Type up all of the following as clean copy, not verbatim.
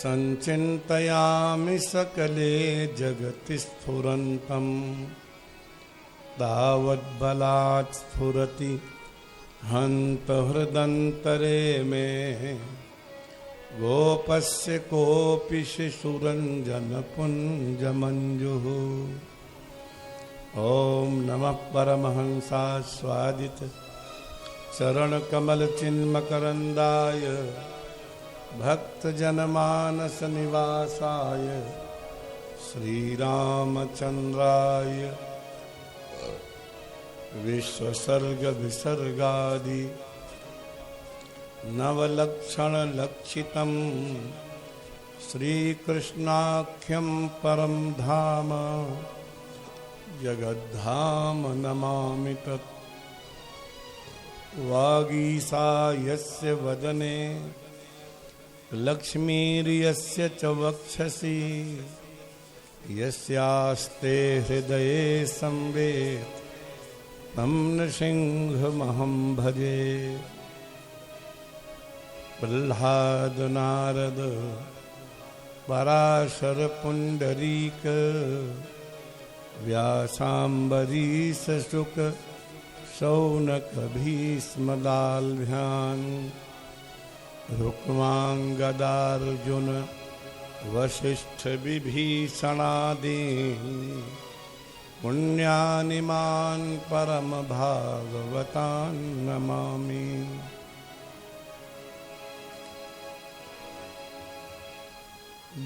संचिन्तयामि सकले जगति स्फुरन्तं तावद्बलात् स्फुरति हन्तहृदन्तरे मे गोपस्य कोऽपि शिशुरञ्जनपुञ्जमञ्जुः। ॐ नमः परमहंसास्वादित चरणकमलचिन्मकरन्दाय भक्तजनमानस निवासाय श्रीरामचन्द्राय विश्वसर्ग विसर्गादि नवलक्षणलक्षितं श्रीकृष्णाख्यं परं धाम जगद्धाम नमामि तत्। वागीसा यस्य वदने लक्ष्मीर्यस्य च वक्षसि यस्यास्ते हृदये संवेत् तं नृसिंहमहं भजे। प्रह्लाद नारद पराशर पुंडरीक व्यासाम्बरीश शुक शौनक भीष्मदाल्भ्यान् रुक्माङ्गदार्जुन वसिष्ठ विभीषणादीन् पुण्यानिमान् परम भागवतान् नमामि।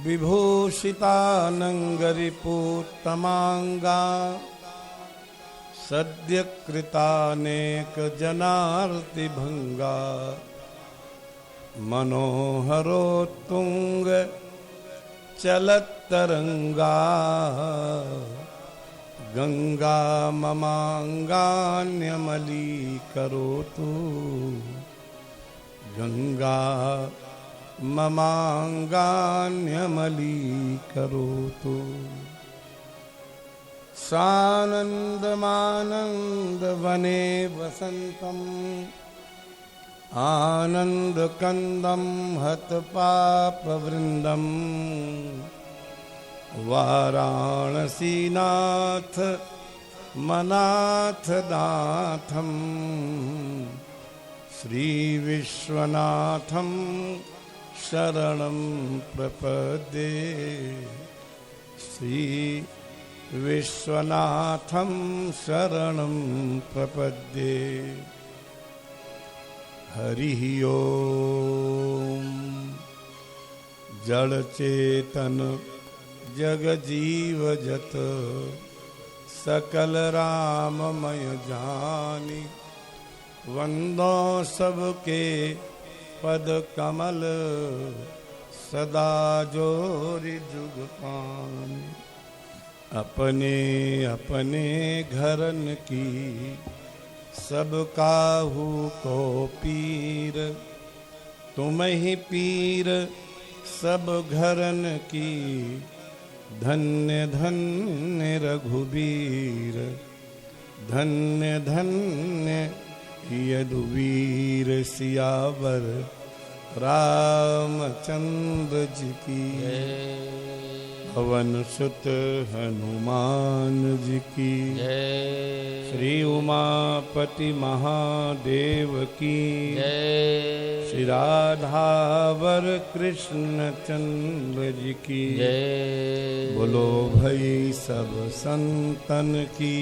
विभूषितानङ्गरिपूतमाङ्गा सद्यकृतानेक जनार्तिभङ्गा मनोहरोत्तुङ्ग चलत्तरङ्गा गङ्गा ममाङ्गान्यमलीकरोतु गङ्गा ममाङ्गान्यमलीकरोतु। सानन्दमानन्दवने वसन्तम् आनन्दकन्दं हतपापवृन्दं वाराणसीनाथ मनाथनाथं श्रीविश्वनाथं शरणं प्रपद्ये श्रीविश्वनाथं शरणं प्रपद्ये। हरिः ओम। जड़ चेतन जगजीव जत सकल राममय जानी वंदो सबके पद कमल सदा जोरि जुग पानी। अपने अपने घरन की सब काहू को पीर तुम ही पीर सब घरन की धन्य धन्य रघुबीर धन्य धन्य यदुवीर सियावर रामचंद्र जी की पवन सुत हनुमान जी की श्री उमापति महादेव की श्री राधावर कृष्ण चंद्र जी की बोलो भाई सब संतन की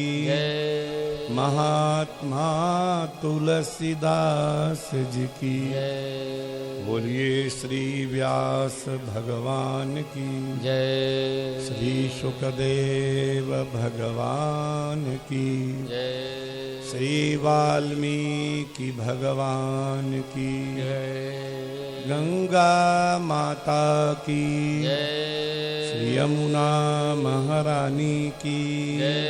महात्मा तुलसीदास जी की बोलिए श्री व्यास भगवान की जय श्री शुकदेव भगवान की जय श्री वाल्मीकि भगवान की जय गंगा माता की जय श्री यमुना महारानी की जय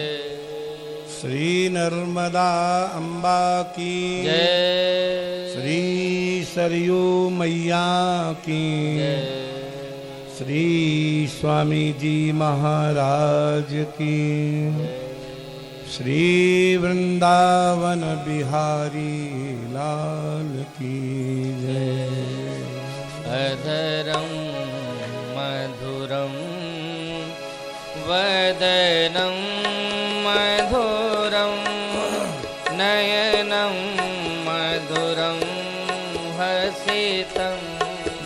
श्री नर्मदा अम्बा की जय श्री सरयू मैया की जय श्री स्वामी जी महाराज की श्री वृंदावन बिहारी लाल की जय। अधरम मधुरं वदनं मधुरं नयनं मधुरं हसितं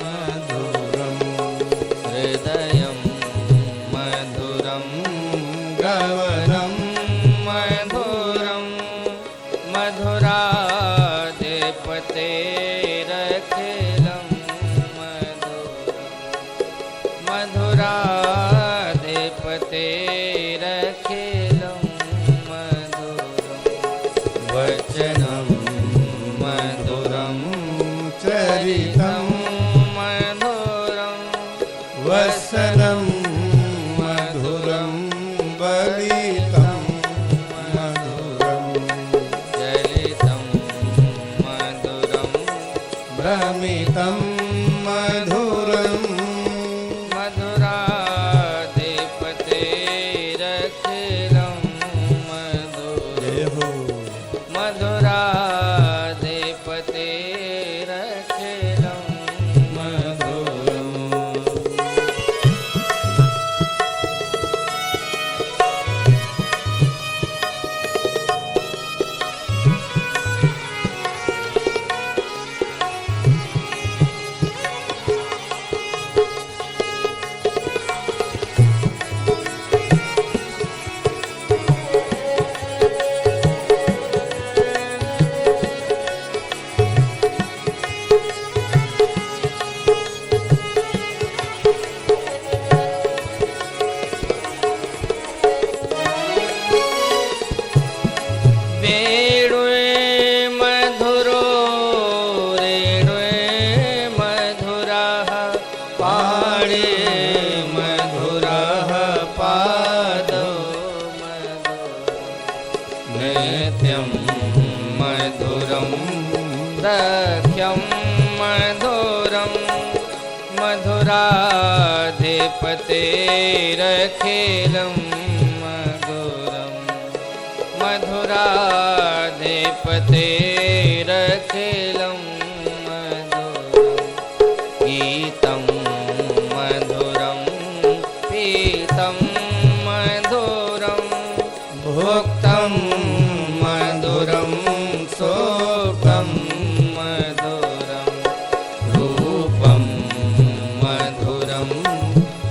मधुरं हृदयं मधुरं गवनं मधुरं मधुराधिपतेरखिलं मधुराधिपतेरखिलं मधुरं वचनं मधुरं चरितं मधुरं वसनं मधुरं बलितं मधुरं चलितं मधुरं भ्रमितं मधुरं मधुराधिपतेरखिलं मधुरं जय हो मधुराधिपतेरखिलं मधुरं वेणुवे मधुरो रेणुवे मधुरः पाणे मधुरः पादो मधुरं नृत्यं मधुरं सख्यं मधुरं मधुराधिपतेरखिलं मधुरं मधुराधिपतेरखिलं मधुरं गीतं मधुरं पीतं मधुरं भोक्तं मधुरं सोक्तं मधुरं रूपं मधुरं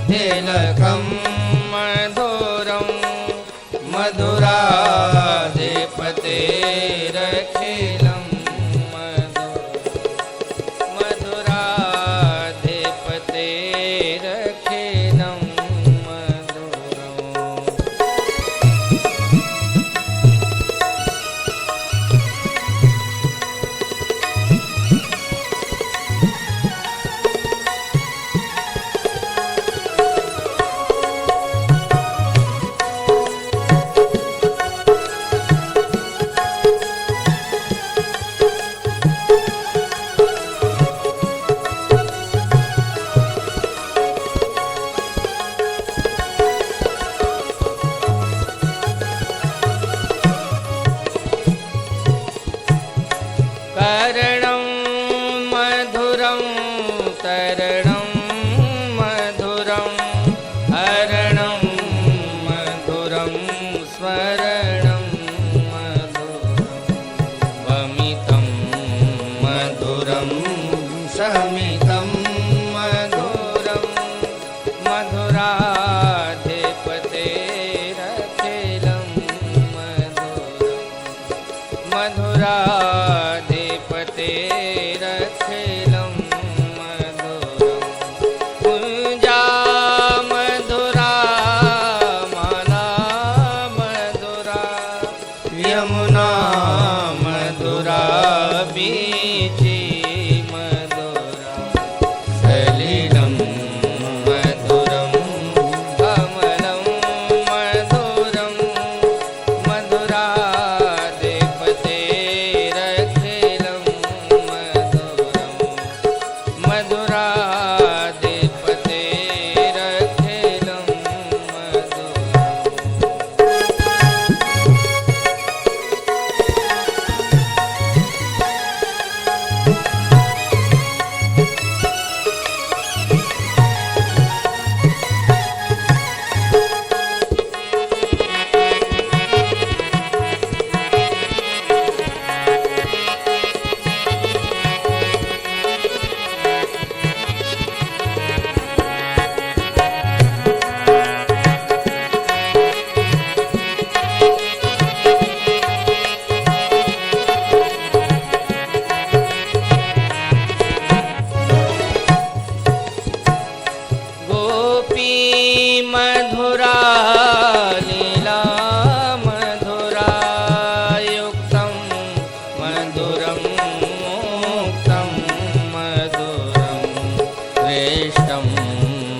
तिलकं मधुरं मधुराधिपतेरखिलं मधुराधिपतेरखिलं मधुरम् करणं मधुरं तरणं मधुरं हरणं मधुरं स्मरणं मधुरं वमितं मधुरं शमितं मधुरं मधुराधिपतेरखिलं मधुरं मधुराधिपतेरखिलं मधुरं कुञ्जा मधुरा माला मधुरा यमुना मधुरा बीची मधुरा सलिलं मधुरं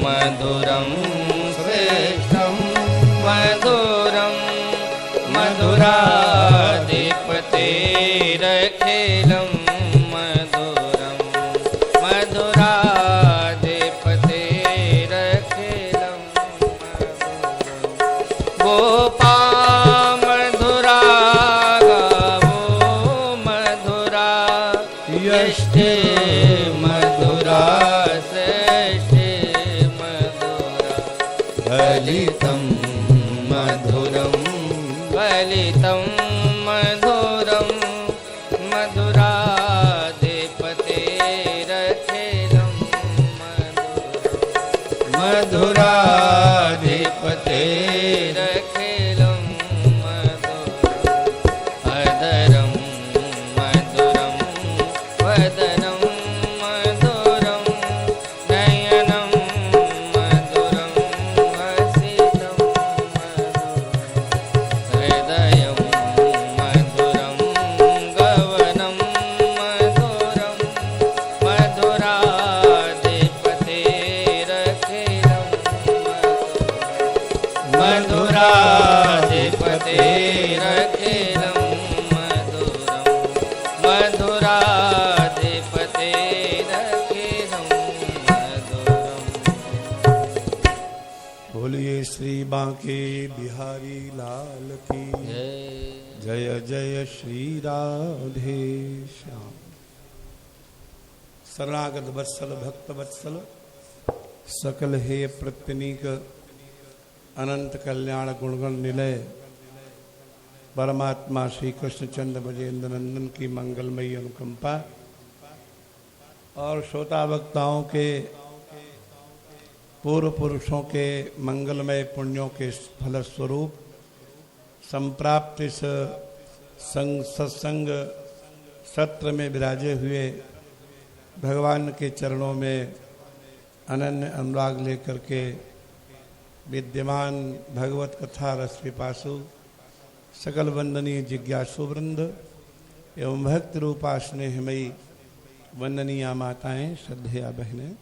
मधुरं श्रेष्ठं मधुरं मधुराधिपतेरखिलं मधुरं मधुराधिपतेरखिलं मधुरं गोपा मधुरा गावो मधुरा यष्टे मधुरा श्रेष्ठे मधुरा फलितं मधुरं फलितं मधुरं मधुराधिपतेरखिलं मधुरं मधुराधिपतेरखिलं मधुरं अदरं मधुरं वदनं मधुरं नयनं मधुरं हसितं मधुरं हृदयं मधुरं गवनं मधुरं मधुराधिपतेरखिलं मधुराधिपतेरखिलं मधुरं मधुराधिपतेरखिलं मधुरं बोलिए श्री बांके बिहारी लाल की जय जय श्री राधे श्याम। शरणागत वत्सल भक्त वत्सल सकल हे प्रत्यनीक अनंत कल्याण गुणगण निलय परमात्मा श्री कृष्णचंद्र ब्रजेंद्र नंदन की मंगलमयी अनुकंपा और श्रोता वक्ताओं के पूर्व पुरुषों के मंगलमय पुण्यों के फलस्वरूप संप्राप्त इस सत्संग सत्र में विराजे हुए भगवान के चरणों में अनन्य अनुराग लेकर के विद्यमान भगवत कथा रस पिपासु सकल वंदनीय जिज्ञासु वृंद एवं भक्त रूपा स्नेहमयी वंदनीय माताएं श्रद्धेया बहनें,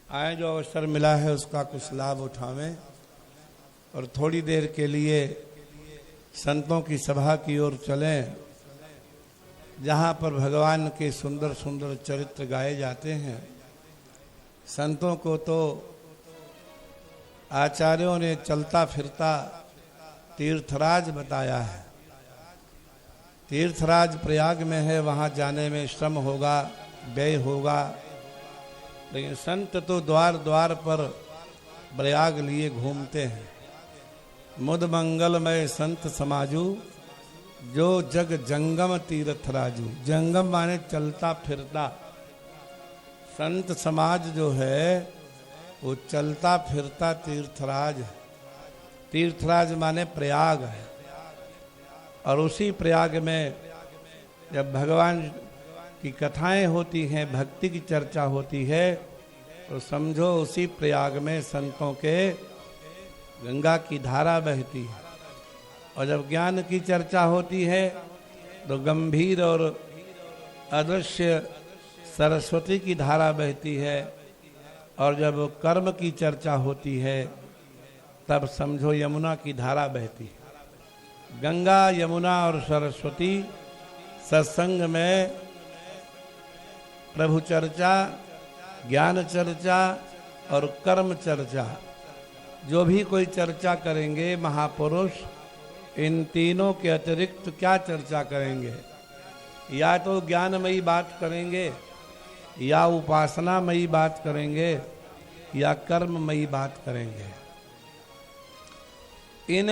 आए जो अवसर मिला है उसका कुछ लाभ उठावें और थोड़ी देर के लिए संतों की सभा की ओर चलें, जहाँ पर भगवान के सुंदर सुंदर चरित्र गाए जाते हैं। संतों को तो आचार्यों ने चलता फिरता तीर्थराज बताया है। तीर्थराज प्रयाग में है, वहाँ जाने में श्रम होगा, व्यय होगा, लेकिन संत तो द्वार द्वार पर प्रयाग लिए घूमते हैं। मुद मंगलमय संत समाजू जो जग जंगम तीर्थराजू। जंगम माने चलता फिरता। संत समाज जो है वो चलता फिरता तीर्थराज है। तीर्थराज माने प्रयाग है। और उसी प्रयाग में जब भगवान की कथाएं होती हैं, भक्ति की चर्चा होती है, तो समझो उसी प्रयाग में संतों के गंगा की धारा बहती है। और जब ज्ञान की चर्चा होती है तो गंभीर और अदृश्य सरस्वती की धारा बहती है। और जब कर्म की चर्चा होती है तब समझो यमुना की धारा बहती है। गंगा, यमुना और सरस्वती सत्संग में प्रभु चर्चा, ज्ञान चर्चा और कर्म चर्चा, जो भी कोई चर्चा करेंगे महापुरुष, इन तीनों के अतिरिक्त क्या चर्चा करेंगे? या तो ज्ञानमयी बात करेंगे, या उपासनामयी बात करेंगे, या कर्ममयी बात करेंगे। इन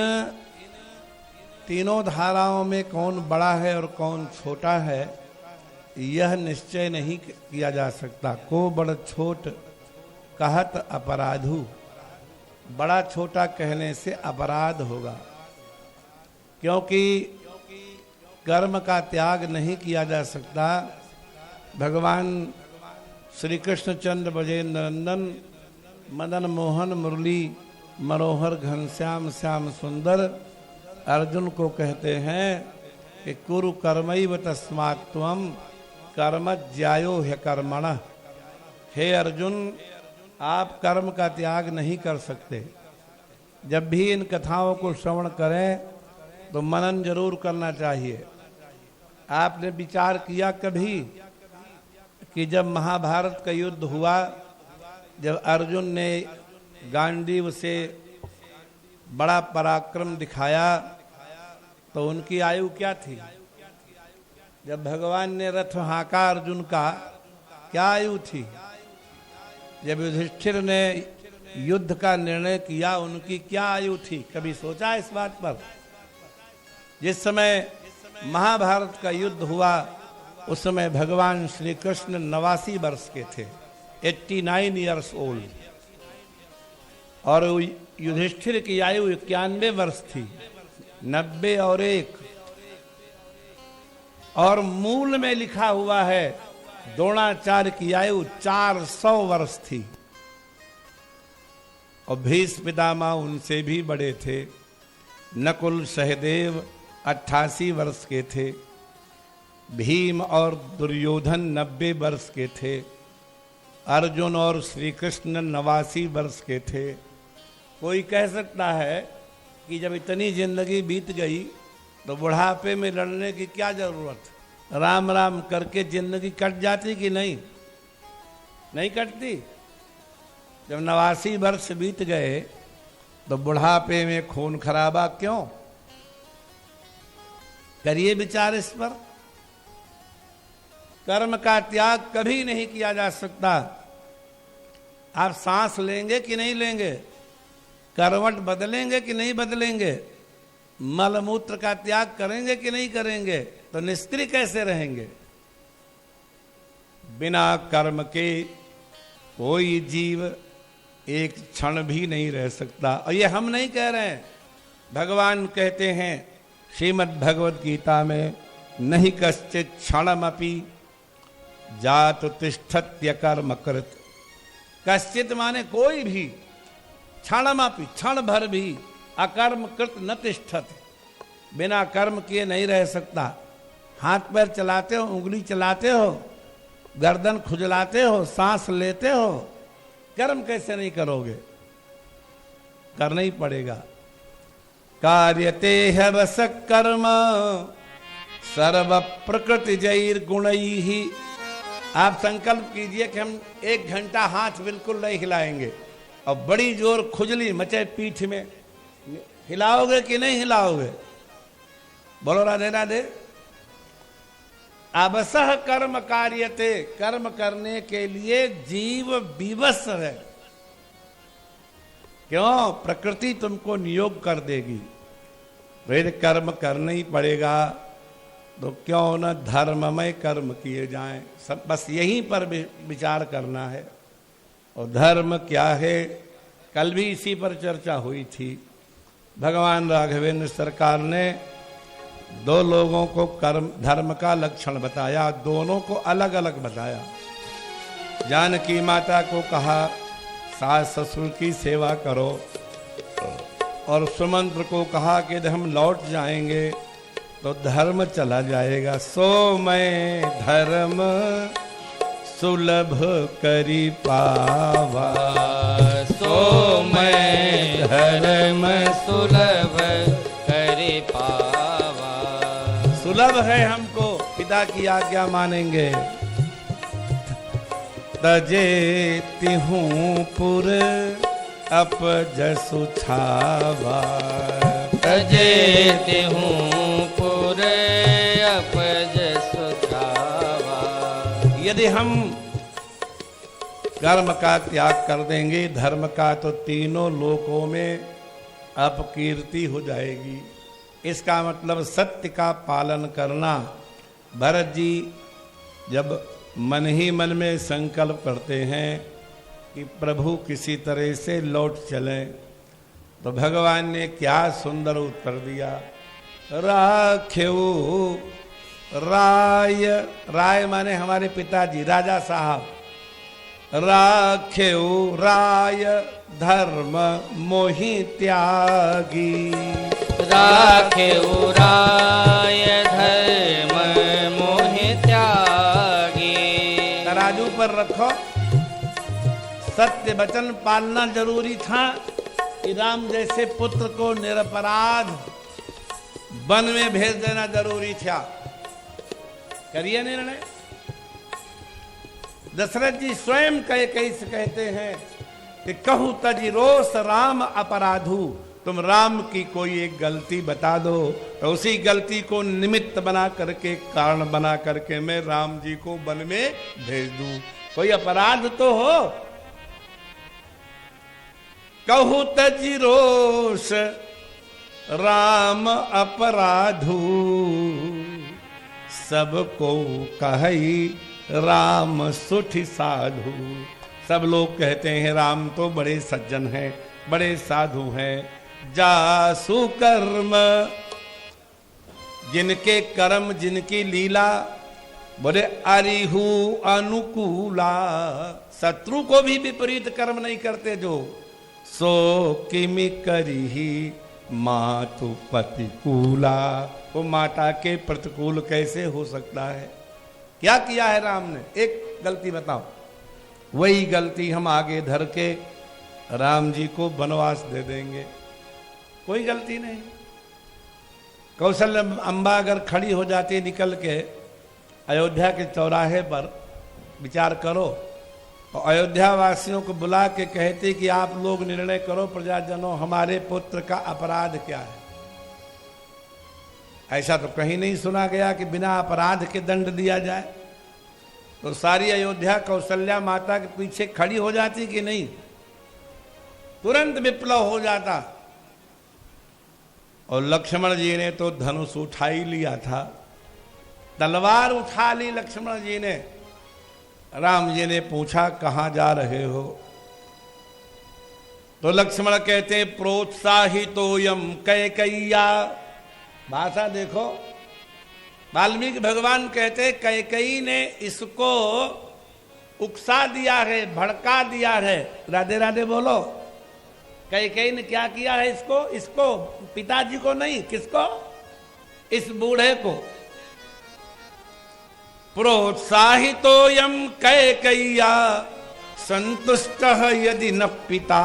तीनों धाराओं में कौन बड़ा है और कौन छोटा है, यह निश्चय नहीं किया जा सकता। को बड़ छोट कहत अपराधु। बड़ा छोटा कहने से अपराध होगा, क्योंकि कर्म का त्याग नहीं किया जा सकता। भगवान श्री कृष्णचंद्र ब्रजेंद्र नंदन मदन मोहन मुरली मनोहर घनश्याम श्याम सुंदर अर्जुन को कहते हैं कि कुरु कर्मैव तस्मात् त्वं कर्म ज्यायो ह्य कर्मणः। हे अर्जुन, आप कर्म का त्याग नहीं कर सकते। जब भी इन कथाओं को श्रवण करें तो मनन जरूर करना चाहिए। आपने विचार किया कभी कि जब महाभारत का युद्ध हुआ, जब अर्जुन ने गांडीव से बड़ा पराक्रम दिखाया तो उनकी आयु क्या थी? जब भगवान ने रथ हाँका अर्जुन का, क्या आयु थी? जब युधिष्ठिर ने युद्ध का निर्णय किया, उनकी क्या आयु थी? कभी सोचा इस बात पर? जिस समय महाभारत का युद्ध हुआ उस समय भगवान श्री कृष्ण 89 वर्ष के थे, 89 ईयर्स ओल्ड, और युधिष्ठिर की आयु 91 वर्ष थी, 90 और 1। और मूल में लिखा हुआ है द्रोणाचार्य की आयु 400 वर्ष थी, और भीष्म पितामह उनसे भी बड़े थे। नकुल सहदेव 88 वर्ष के थे, भीम और दुर्योधन 90 वर्ष के थे, अर्जुन और श्री कृष्ण 89 वर्ष के थे। कोई कह सकता है कि जब इतनी जिंदगी बीत गई तो बुढ़ापे में लड़ने की क्या जरूरत? राम राम करके जिंदगी कट जाती कि नहीं? नहीं कटती। जब 89 वर्ष बीत गए तो बुढ़ापे में खून खराबा क्यों? करिए विचार इस पर। कर्म का त्याग कभी नहीं किया जा सकता। आप सांस लेंगे कि नहीं लेंगे? करवट बदलेंगे कि नहीं बदलेंगे? मलमूत्र का त्याग करेंगे कि नहीं करेंगे? तो निष्क्रिय कैसे रहेंगे? बिना कर्म के कोई जीव एक क्षण भी नहीं रह सकता। और ये हम नहीं कह रहे हैं, भगवान कहते हैं श्रीमद् भगवद गीता में, नहीं कश्चित क्षणमपि जातु तिष्ठत्य कर्म कृत। कश्चित माने कोई भी, क्षणमपि क्षण भर भी अकर्म कृत न तिष्ठत, बिना कर्म किए नहीं रह सकता। हाथ पैर चलाते हो, उंगली चलाते हो, गर्दन खुजलाते हो, सांस लेते हो, कर्म कैसे नहीं करोगे? करना ही पड़ेगा। कार्यते हवस कर्म सर्व प्रकृति जैर गुणैहि। आप संकल्प कीजिए कि हम 1 घंटा हाथ बिल्कुल नहीं हिलाएंगे, और बड़ी जोर खुजली मचे पीठ में, हिलाओगे कि नहीं हिलाओगे? बोलो राधे राधे। अवसह कर्म कार्यते, कर्म करने के लिए जीव विवश है। क्यों? प्रकृति तुमको नियोग कर देगी, फिर कर्म करना ही पड़ेगा। तो क्यों न धर्ममय कर्म किए जाएं। सब बस यहीं पर विचार करना है। और धर्म क्या है? कल भी इसी पर चर्चा हुई थी। भगवान राघवेंद्र सरकार ने 2 लोगों को कर्म धर्म का लक्षण बताया, दोनों को अलग अलग बताया। जानकी माता को कहा सास ससुर की सेवा करो, और सुमंत्र को कहा कि जब हम लौट जाएंगे तो धर्म चला जाएगा। सो मैं धर्म सुलभ करी पावा, सो मैं धर्म सुलभ करी पावा। सुलभ है हमको, पिता की आज्ञा मानेंगे। तजे तिहूं पुर अप जसु छावा, तजे तिहूं पुर अप जसु छावा। यदि हम कर्म का त्याग कर देंगे धर्म का, तो तीनों लोकों में अपकीर्ति हो जाएगी। इसका मतलब सत्य का पालन करना। भरत जी जब मन ही मन में संकल्प करते हैं कि प्रभु किसी तरह से लौट चलें, तो भगवान ने क्या सुंदर उत्तर दिया। राखेऊ राय, राय माने हमारे पिताजी राजा साहब। राखेऊ राय धर्म मोहि त्यागी, राखेऊ राय धर्म मोहि त्यागी। तराजू पर रखो, सत्य वचन पालना जरूरी था कि राम जैसे पुत्र को निरपराध वन में भेज देना जरूरी था। करिए निर्णय। दशरथ जी स्वयं कैकेयी से कहते हैं कि कहु तजि रोष राम अपराधु, तुम राम की कोई एक गलती बता दो तो उसी गलती को निमित्त बना करके, कारण बना करके मैं राम जी को वन में भेज दूं। कोई अपराध तो हो। कहु तजि रोष राम अपराधु, सबको कहि राम सुठि साधु। सब लोग कहते हैं राम तो बड़े सज्जन हैं, बड़े साधु हैं। जासु कर्म, जिनके कर्म जिनकी लीला बोले अरिहु अनुकूला, शत्रु को भी विपरीत कर्म नहीं करते जो। सो किमि करिहि मातु प्रतिकूला, वो माता के प्रतिकूल कैसे हो सकता है। क्या किया है राम ने, एक गलती बताओ। वही गलती हम आगे धर के राम जी को वनवास दे देंगे। कोई गलती नहीं। कौशल्य अम्बा अगर खड़ी हो जाती निकल के अयोध्या के चौराहे पर, विचार करो, और अयोध्या वासियों को बुला के कहती कि आप लोग निर्णय करो प्रजाजनों, हमारे पुत्र का अपराध क्या है। ऐसा तो कहीं नहीं सुना गया कि बिना अपराध के दंड दिया जाए। तो सारी अयोध्या कौशल्या माता के पीछे खड़ी हो जाती कि नहीं, तुरंत विप्लव हो जाता। और लक्ष्मण जी ने तो धनुष उठा ही लिया था, तलवार उठा ली लक्ष्मण जी ने। राम जी ने पूछा कहां जा रहे हो, तो लक्ष्मण कहते प्रोत्साहितोयम कैकेय्या। भाषा देखो, वाल्मीकि भगवान कहते कैकेयी ने इसको उकसा दिया है, भड़का दिया है। राधे राधे बोलो। कैकेयी ने क्या किया है इसको, इसको पिताजी को नहीं, किसको, इस बूढ़े को। प्रोत्साहितोयम कैकेय्या संतुष्टः यदि न पिता,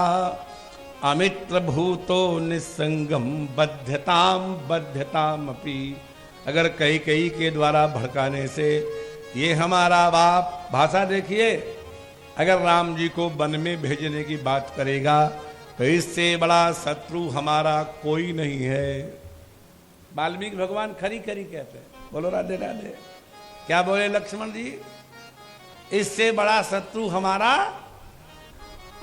अमित्र भूतो निसंगम बध्यताम अपि। अगर कैकेयी के द्वारा भड़काने से ये हमारा बाप, भाषा देखिए, अगर राम जी को वन में भेजने की बात करेगा तो इससे बड़ा शत्रु हमारा कोई नहीं है। वाल्मीकि भगवान खरी खरी कहते हैं। बोलो राधे राधे। क्या बोले लक्ष्मण जी, इससे बड़ा शत्रु हमारा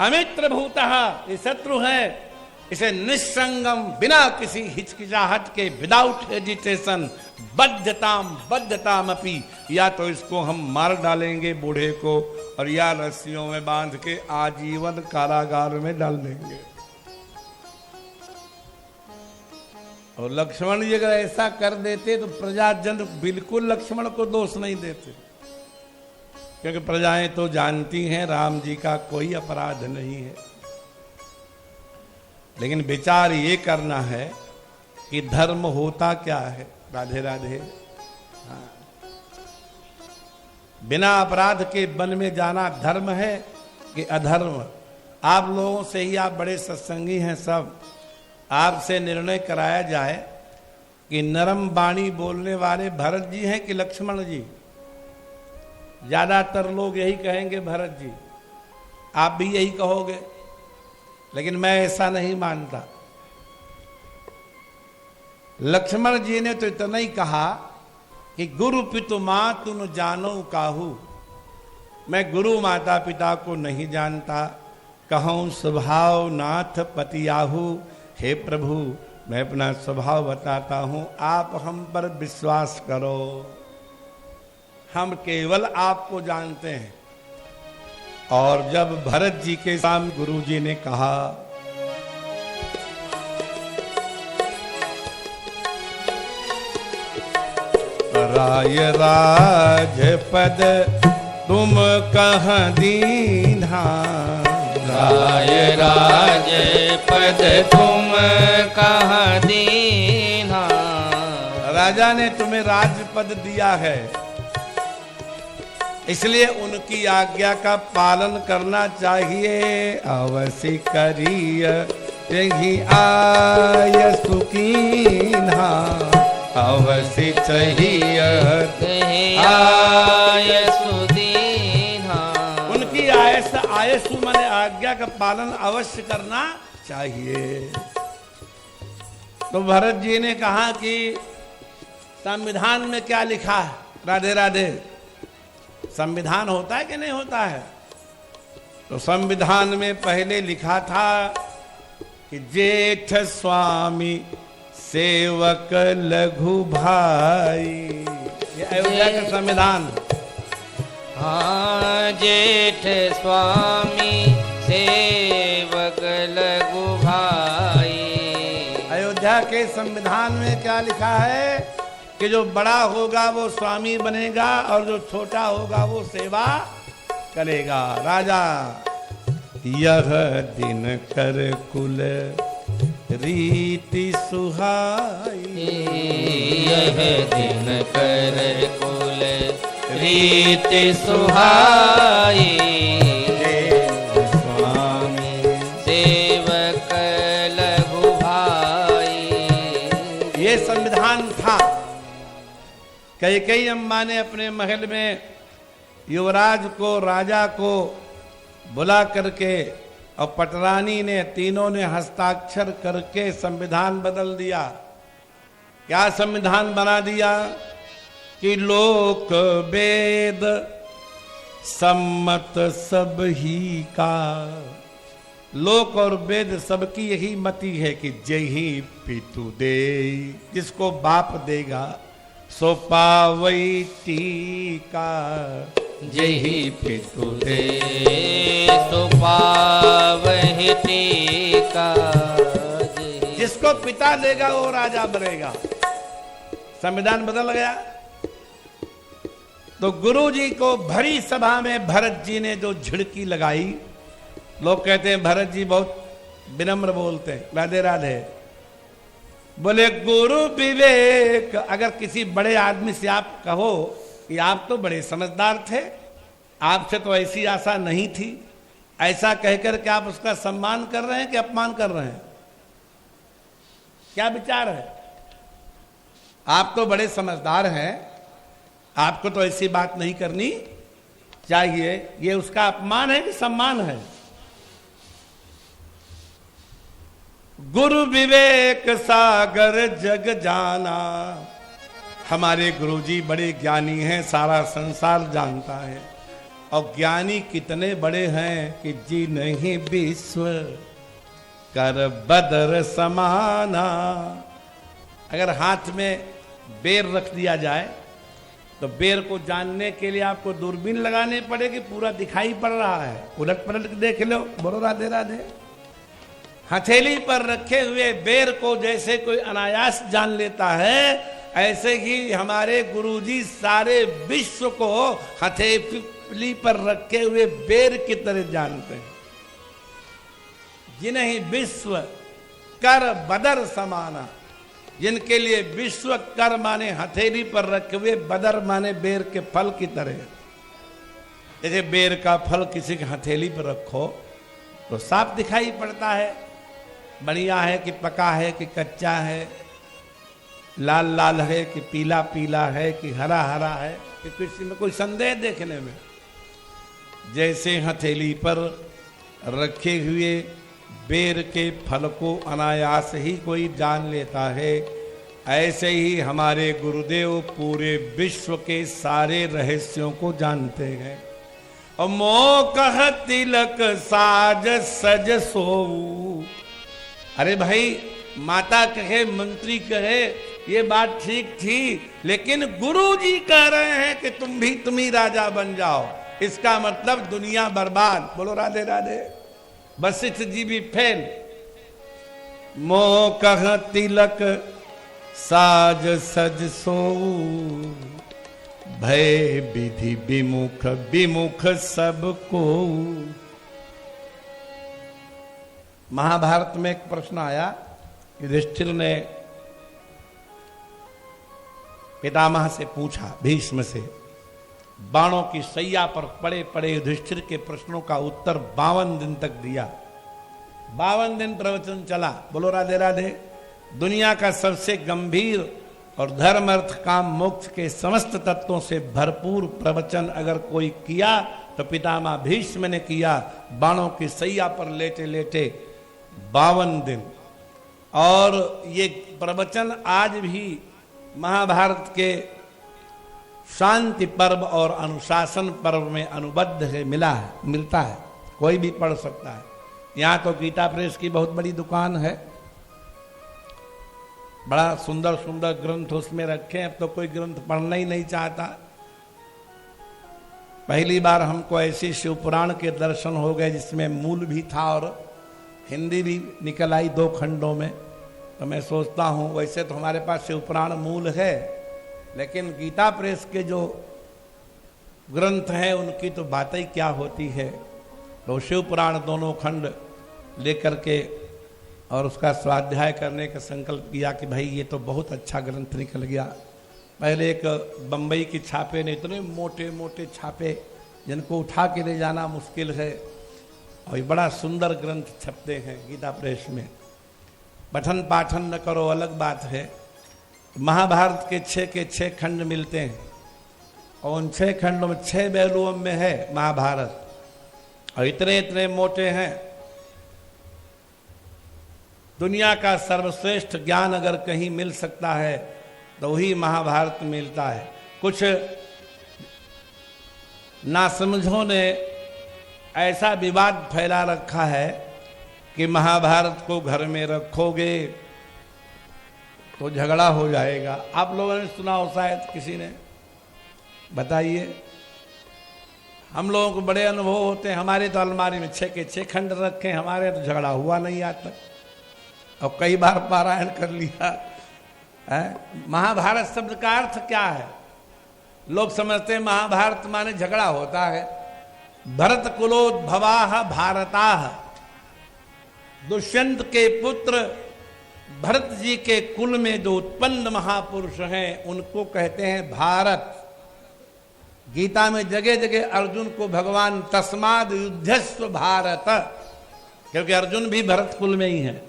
अमित्र भूतः, ये शत्रु है, इसे निस्संगम, बिना किसी हिचकिचाहट के, विदाउट हेजिटेशन, बद्धताम अपी, या तो इसको हम मार डालेंगे बूढ़े को, और या रस्सियों में बांध के आजीवन कारागार में डाल देंगे। और लक्ष्मण जी अगर ऐसा कर देते तो प्रजाजन बिल्कुल लक्ष्मण को दोष नहीं देते, क्योंकि प्रजाएं तो जानती हैं राम जी का कोई अपराध नहीं है। लेकिन विचार ये करना है कि धर्म होता क्या है। राधे राधे। हाँ। बिना अपराध के वन में जाना धर्म है कि अधर्म। आप लोगों से ही, आप बड़े सत्संगी हैं सब, आपसे निर्णय कराया जाए कि नरम वाणी बोलने वाले भरत जी हैं कि लक्ष्मण जी। ज्यादातर लोग यही कहेंगे भरत जी, आप भी यही कहोगे, लेकिन मैं ऐसा नहीं मानता। लक्ष्मण जी ने तो इतना ही कहा कि गुरु पितु मातु न जानो काहू, मैं गुरु माता पिता को नहीं जानता, कहूं स्वभाव नाथ पतियाहू। हे प्रभु, मैं अपना स्वभाव बताता हूं, आप हम पर विश्वास करो, हम केवल आपको जानते हैं। और जब भरत जी के सामने गुरु जी ने कहा, राय राजपद तुम कहाँ दीन्हा, राय राजपद तुम कहाँ दीन्हा। राजा ने तुम्हें राजपद दिया है, इसलिए उनकी आज्ञा का पालन करना चाहिए। अवश्य करिय तेहि आय सुकीन्हा, अवश्य चाहिए आय सुदीन्हा। उनकी आयसु माने आज्ञा का पालन अवश्य करना चाहिए। तो भरत जी ने कहा कि संविधान में क्या लिखा है? राधे राधे। संविधान होता है कि नहीं होता है? तो संविधान में पहले लिखा था कि जेठ स्वामी सेवक लघु भाई। ये अयोध्या का संविधान। हाँ, जेठ स्वामी सेवक लघु भाई। अयोध्या के संविधान में क्या लिखा है कि जो बड़ा होगा वो स्वामी बनेगा और जो छोटा होगा वो सेवा करेगा। राजा यह दिन कर कुल रीति सुहाई, यह दिन कर कुल रीति सुहाई। स्वामी सेवक लघु भाई। ये संविधान था। कैकेयी अम्मा ने अपने महल में युवराज को, राजा को बुला करके और पटरानी ने, तीनों ने हस्ताक्षर करके संविधान बदल दिया। क्या संविधान बना दिया कि लोक वेद सम्मत सब ही का। लोक और वेद सबकी यही मति है कि जही पितु दे, जिसको बाप देगा सो पावई टीका। जही पितु दे सो पावहि टीका। जिसको पिता देगा वो राजा बनेगा। संविधान बदल गया। तो गुरु जी को भरी सभा में भरत जी ने जो झिड़की लगाई, लोग कहते हैं भरत जी बहुत विनम्र बोलते हैं। राधे राधे। बोले गुरु विवेक। अगर किसी बड़े आदमी से आप कहो कि आप तो बड़े समझदार थे, आपसे तो ऐसी आशा नहीं थी, ऐसा कहकर के आप उसका सम्मान कर रहे हैं कि अपमान कर रहे हैं? क्या विचार है? आप तो बड़े समझदार हैं, आपको तो ऐसी बात नहीं करनी चाहिए। ये उसका अपमान है कि सम्मान है? गुरु विवेक सागर जग जाना। हमारे गुरुजी बड़े ज्ञानी हैं, सारा संसार जानता है। और ज्ञानी कितने बड़े हैं कि जी नहीं विश्व कर बदर समाना। अगर हाथ में बेर रख दिया जाए तो बेर को जानने के लिए आपको दूरबीन लगाने पड़ेगी, पूरा दिखाई पड़ रहा है। उलट पलट के देख लो। बोलो राधे राधे। हथेली पर रखे हुए बेर को जैसे कोई अनायास जान लेता है, ऐसे ही हमारे गुरुजी सारे विश्व को हथेली पर रखे हुए बेर की तरह जानते हैं। जिन्हें विश्व कर बदर समाना, जिनके लिए विश्व कर माने हथेली पर रखे हुए, बदर माने बेर के फल की तरह। जैसे बेर का फल किसी के हथेली पर रखो तो साफ दिखाई पड़ता है, बढ़िया है कि पका है कि कच्चा है, लाल लाल है कि पीला पीला है कि हरा हरा है, कि किसी में कोई संदेह देखने में। जैसे हथेली पर रखे हुए बेर के फल को अनायास ही कोई जान लेता है, ऐसे ही हमारे गुरुदेव पूरे विश्व के सारे रहस्यों को जानते हैं। और मोह तिलक साज सज सोऊ। अरे भाई, माता कहे, मंत्री कहे, ये बात ठीक थी, लेकिन गुरु जी कह रहे हैं कि तुम ही राजा बन जाओ। इसका मतलब दुनिया बर्बाद। बोलो राधे राधे। वशिष्ठ जी भी फेल। मोह कह तिलक साज सज सोऊ, भय विधि विमुख विमुख सबको। महाभारत में एक प्रश्न आया, युधिष्ठिर ने पितामह से पूछा, भीष्म से, बाणों की सैया पर पड़े पड़े युधिष्ठिर के प्रश्नों का उत्तर 52 दिन तक दिया। 52 दिन प्रवचन चला। बोलो राधे राधे। दुनिया का सबसे गंभीर और धर्म अर्थ काम मोक्ष के समस्त तत्वों से भरपूर प्रवचन अगर कोई किया तो पितामह भीष्म ने किया, बाणों की सैया पर लेटे लेटे 52 दिन। और ये प्रवचन आज भी महाभारत के शांति पर्व और अनुशासन पर्व में अनुबद्ध है, मिलता है, कोई भी पढ़ सकता है। यहाँ तो गीता प्रेस की बहुत बड़ी दुकान है, बड़ा सुंदर सुंदर ग्रंथ उसमें रखे। अब तो कोई ग्रंथ पढ़ना ही नहीं चाहता। पहली बार हमको ऐसे शिव पुराण के दर्शन हो गए जिसमें मूल भी था और हिंदी भी निकल आई 2 खंडों में। तो मैं सोचता हूँ वैसे तो हमारे पास शिव पुराण मूल है, लेकिन गीता प्रेस के जो ग्रंथ हैं उनकी तो बात ही क्या होती है। तो शिव पुराण 2 खंड लेकर के और उसका स्वाध्याय करने का संकल्प किया कि भाई ये तो बहुत अच्छा ग्रंथ निकल गया। पहले एक बम्बई की छापे ने इतने मोटे मोटे छापे जिनको उठा के ले जाना मुश्किल है, और ये बड़ा सुंदर ग्रंथ छपते हैं गीता प्रेस में। पठन पाठन न करो अलग बात है। महाभारत के 6 के 6 खंड मिलते हैं और उन 6 खंडों में 6 वैल्यूम में है महाभारत, और इतने इतने मोटे हैं। दुनिया का सर्वश्रेष्ठ ज्ञान अगर कहीं मिल सकता है तो वही महाभारत मिलता है। कुछ नासमझों ने ऐसा विवाद फैला रखा है कि महाभारत को घर में रखोगे तो झगड़ा हो जाएगा। आप लोगों ने सुना हो शायद, किसी ने बताइए। हम लोगों को बड़े अनुभव होते हैं। हमारे तो अलमारी में 6 के 6 खंड रखे, हमारे तो झगड़ा हुआ नहीं आज तक, और कई बार पारायण कर लिया है। महाभारत शब्द का अर्थ क्या है? लोग समझते हैं महाभारत माने झगड़ा होता है। भरत कुलोद्भवाः भारताः, दुष्यंत के पुत्र भरत जी के कुल में जो उत्पन्न महापुरुष हैं उनको कहते हैं भारत। गीता में जगह जगह अर्जुन को भगवान तस्माद युद्धस्व भारत, क्योंकि अर्जुन भी भरत कुल में ही है।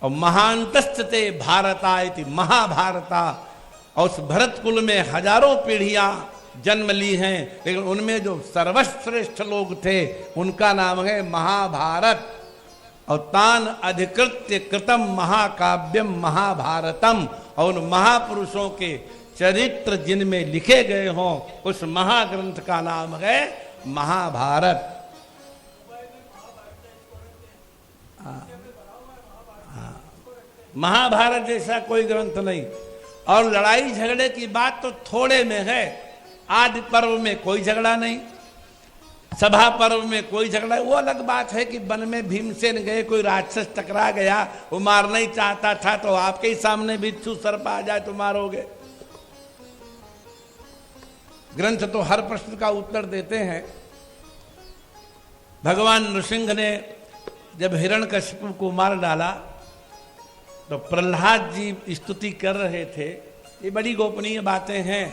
और महांतस्ते भारता इति महाभारता, और उस भरत कुल में हजारों पीढ़ियां जन्म ली हैं, लेकिन उनमें जो सर्वश्रेष्ठ लोग थे उनका नाम है महाभारत। और तान अधिकृत्य कृतम महाकाव्यम महाभारतम, और उन महापुरुषों के चरित्र जिनमें लिखे गए हों उस महाग्रंथ का नाम है महाभारत। महाभारत जैसा कोई ग्रंथ नहीं। और लड़ाई झगड़े की बात तो थोड़े में है। आदि पर्व में कोई झगड़ा नहीं, सभा पर्व में कोई झगड़ा। वो अलग बात है कि वन में भीमसेन गए, कोई राक्षस टकरा गया, वो मारना ही चाहता था तो आपके ही सामने बिच्छू सर्प आ जाए तो मारोगे। ग्रंथ तो हर प्रश्न का उत्तर देते हैं। भगवान नृसिंह ने जब हिरण्यकशिपु को मार डाला तो प्रहलाद जी स्तुति कर रहे थे। ये बड़ी गोपनीय बातें हैं।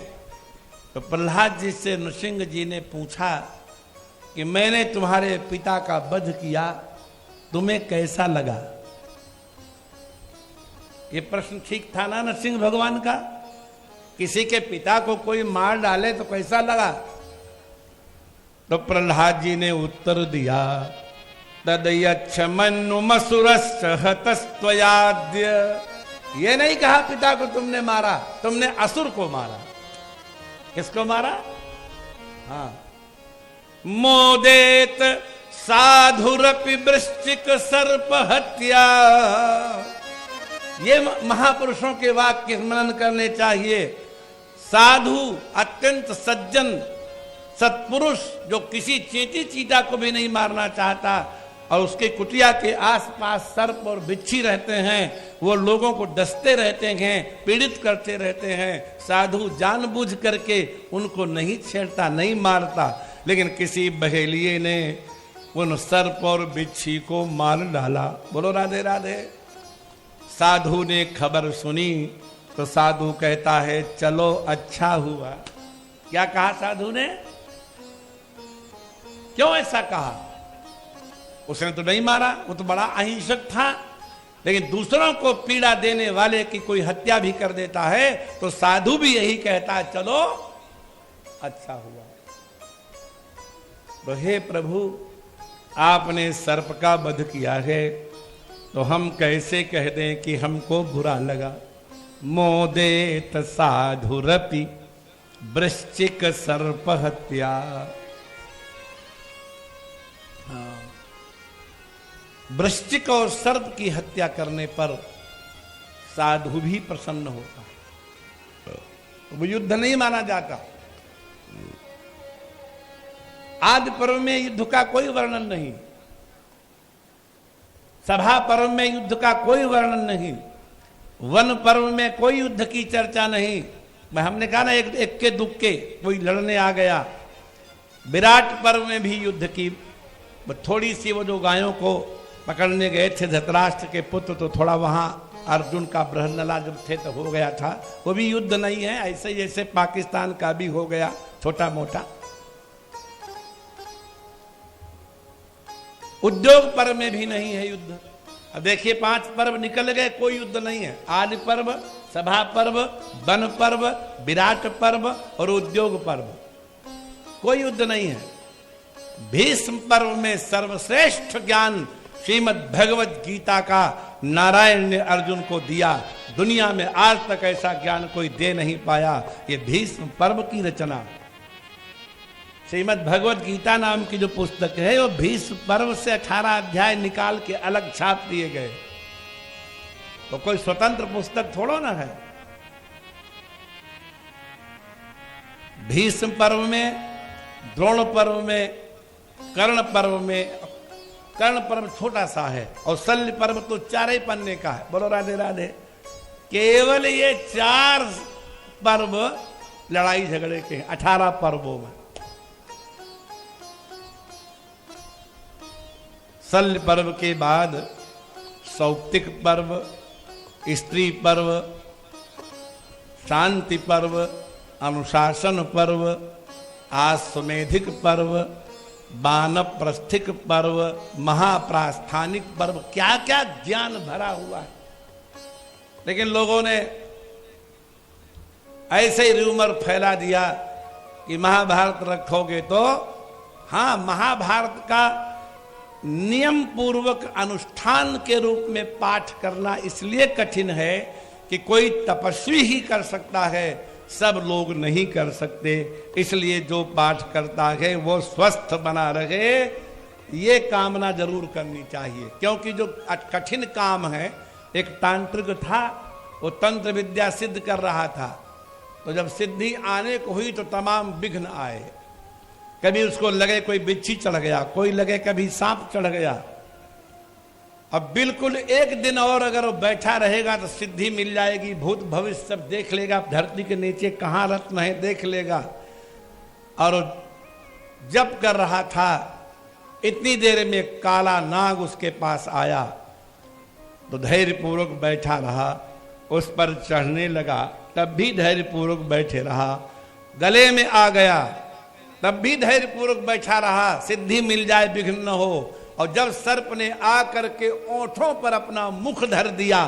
तो प्रहलाद जी से नृसिंह जी ने पूछा कि मैंने तुम्हारे पिता का वध किया, तुम्हें कैसा लगा? ये प्रश्न ठीक था ना नरसिंह भगवान का? किसी के पिता को कोई मार डाले तो कैसा लगा? तो प्रहलाद जी ने उत्तर दिया, तदयच्छ मन्नुमसुरश्च हतस्त्वयाद्य। ये नहीं कहा पिता को तुमने मारा, तुमने असुर को मारा। किसको मारा? हाँ, मोदेत साधुरपि वृश्चिक सर्प हत्या। ये महापुरुषों के वाक्य स्मरण करने चाहिए। साधु, अत्यंत सज्जन सत्पुरुष जो किसी चींटी चीता को भी नहीं मारना चाहता और उसके कुटिया के आसपास सर्प और बिच्छी रहते हैं, वो लोगों को डसते रहते हैं, पीड़ित करते रहते हैं। साधु जानबूझ करके उनको नहीं छेड़ता, नहीं मारता, लेकिन किसी बहेलिये ने उन सर्प और बिच्छी को मार डाला। बोलो राधे राधे। साधु ने खबर सुनी तो साधु कहता है चलो अच्छा हुआ, क्या कहा साधु ने? क्यों ऐसा कहा? उसने तो नहीं मारा, वो तो बड़ा अहिंसक था, लेकिन दूसरों को पीड़ा देने वाले की कोई हत्या भी कर देता है तो साधु भी यही कहता है, चलो अच्छा हुआ। तो हे प्रभु, आपने सर्प का वध किया है तो हम कैसे कह दें कि हमको बुरा लगा। मोदेत साधुरपि वृश्चिक सर्प हत्या। वृश्चिक और सर्प की हत्या करने पर साधु भी प्रसन्न होता है, तो वो युद्ध नहीं माना जाता। आदि पर्व में युद्ध का कोई वर्णन नहीं, सभा पर्व में युद्ध का कोई वर्णन नहीं, वन पर्व में कोई युद्ध की चर्चा नहीं। हमने कहा ना, एक के दुक्के कोई लड़ने आ गया। विराट पर्व में भी युद्ध की थोड़ी सी, वो जो गायों को पकड़ने गए थे धृतराष्ट्र के पुत्र, तो थोड़ा वहां अर्जुन का बृहन्नला जब थे तो हो गया था, वो भी युद्ध नहीं है। ऐसे जैसे पाकिस्तान का भी हो गया छोटा मोटा। उद्योग पर्व में भी नहीं है युद्ध। अब देखिए 5 पर्व निकल गए, कोई युद्ध नहीं है। आदि पर्व, सभा पर्व, वन पर्व, विराट पर्व और उद्योग पर्व, कोई युद्ध नहीं है। भीष्म पर्व में सर्वश्रेष्ठ ज्ञान श्रीमद् भगवत गीता का नारायण ने अर्जुन को दिया। दुनिया में आज तक ऐसा ज्ञान कोई दे नहीं पाया। ये भीष्म पर्व की रचना। श्रीमद् भगवत गीता नाम की जो पुस्तक है, वो भीष्म पर्व से 18 अध्याय निकाल के अलग छाप दिए गए, तो कोई स्वतंत्र पुस्तक थोड़ा ना है। भीष्म पर्व में, द्रोण पर्व में, कर्ण पर्व में, कर्ण पर्व छोटा सा है और शल्य पर्व तो 4 ही पन्ने का है। बोलो राधे राधे। केवल ये 4 पर्व लड़ाई झगड़े के 18 पर्वों में। शल्य पर्व के बाद सौप्तिक पर्व, स्त्री पर्व, शांति पर्व, अनुशासन पर्व, आश्वेधिक पर्व, वानप्रस्थिक पर्व, महाप्रास्थानिक पर्व, क्या क्या ज्ञान भरा हुआ है। लेकिन लोगों ने ऐसे ही रूमर फैला दिया कि महाभारत रखोगे तो, हाँ, महाभारत का नियम पूर्वक अनुष्ठान के रूप में पाठ करना इसलिए कठिन है कि कोई तपस्वी ही कर सकता है, सब लोग नहीं कर सकते। इसलिए जो पाठ करता है वो स्वस्थ बना रहे, ये कामना जरूर करनी चाहिए। क्योंकि जो कठिन काम है, एक तांत्रिक था, वो तंत्र विद्या सिद्ध कर रहा था, तो जब सिद्धि आने को हुई तो तमाम विघ्न आए। कभी उसको लगे कोई बिच्छी चढ़ गया, कोई लगे कभी सांप चढ़ गया। अब बिल्कुल एक दिन और अगर वो बैठा रहेगा तो सिद्धि मिल जाएगी, भूत भविष्य सब देख लेगा, धरती के नीचे कहाँ रत्न है देख लेगा। और जब कर रहा था, इतनी देर में काला नाग उसके पास आया, तो धैर्यपूर्वक बैठा रहा, उस पर चढ़ने लगा, तब भी धैर्यपूर्वक बैठे रहा। गले में आ गया, तब भी धैर्यपूर्वक बैठा रहा, सिद्धि मिल जाए, विघ्न न हो। और जब सर्प ने आकर के ओंठों पर अपना मुख धर दिया,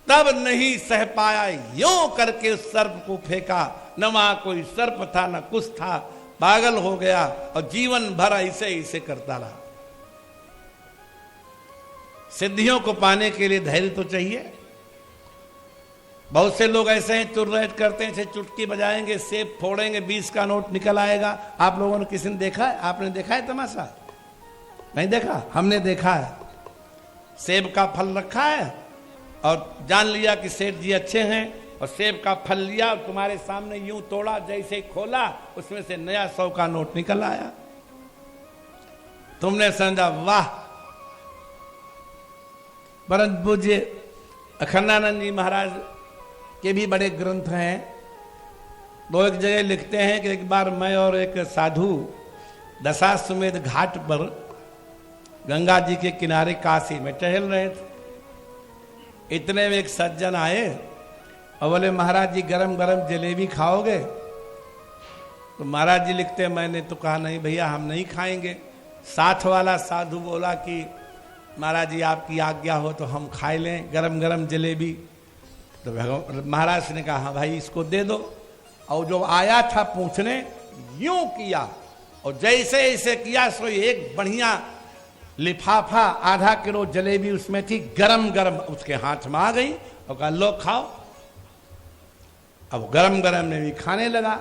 तब नहीं सह पाया, यों करके उस सर्प को फेंका। न वहां कोई सर्प था न कुछ था, पागल हो गया और जीवन भर ऐसे ऐसे करता रहा। सिद्धियों को पाने के लिए धैर्य तो चाहिए। बहुत से लोग ऐसे हैं, चुर्रैत करते हैं, चुटकी बजाएंगे, सेब फोड़ेंगे, 20 का नोट निकल आएगा। आप लोगों ने किसी ने देखा है? आपने देखा है तमाशा? नहीं देखा? हमने देखा है। सेब का फल रखा है और जान लिया कि सेठ जी अच्छे हैं, और सेब का फल लिया और तुम्हारे सामने यूं तोड़ा, जैसे ही खोला उसमें से नया 100 का नोट निकल आया। तुमने समझा वाह। परंतु पूज्य अखंडानंद जी महाराज के भी बड़े ग्रंथ हैं। वो एक जगह लिखते हैं कि एक बार मैं और एक साधु दशाश्वमेध घाट पर गंगा जी के किनारे काशी में टहल रहे थे। इतने में एक सज्जन आए और बोले, महाराज जी गरम गरम जलेबी खाओगे? तो महाराज जी लिखते, मैंने तो कहा नहीं भैया हम नहीं खाएंगे। साथ वाला साधु बोला कि महाराज जी आपकी आज्ञा हो तो हम खा लें गरम गरम जलेबी। तो महाराज ने कहा हाँ भाई इसको दे दो। और जो आया था पूछने यूं किया और जैसे ऐसे किया सो एक बढ़िया लिफाफा आधा किलो जलेबी उसमें थी, गरम गरम उसके हाथ में आ गई और कहा लो खाओ। अब गरम गरम में भी खाने लगा।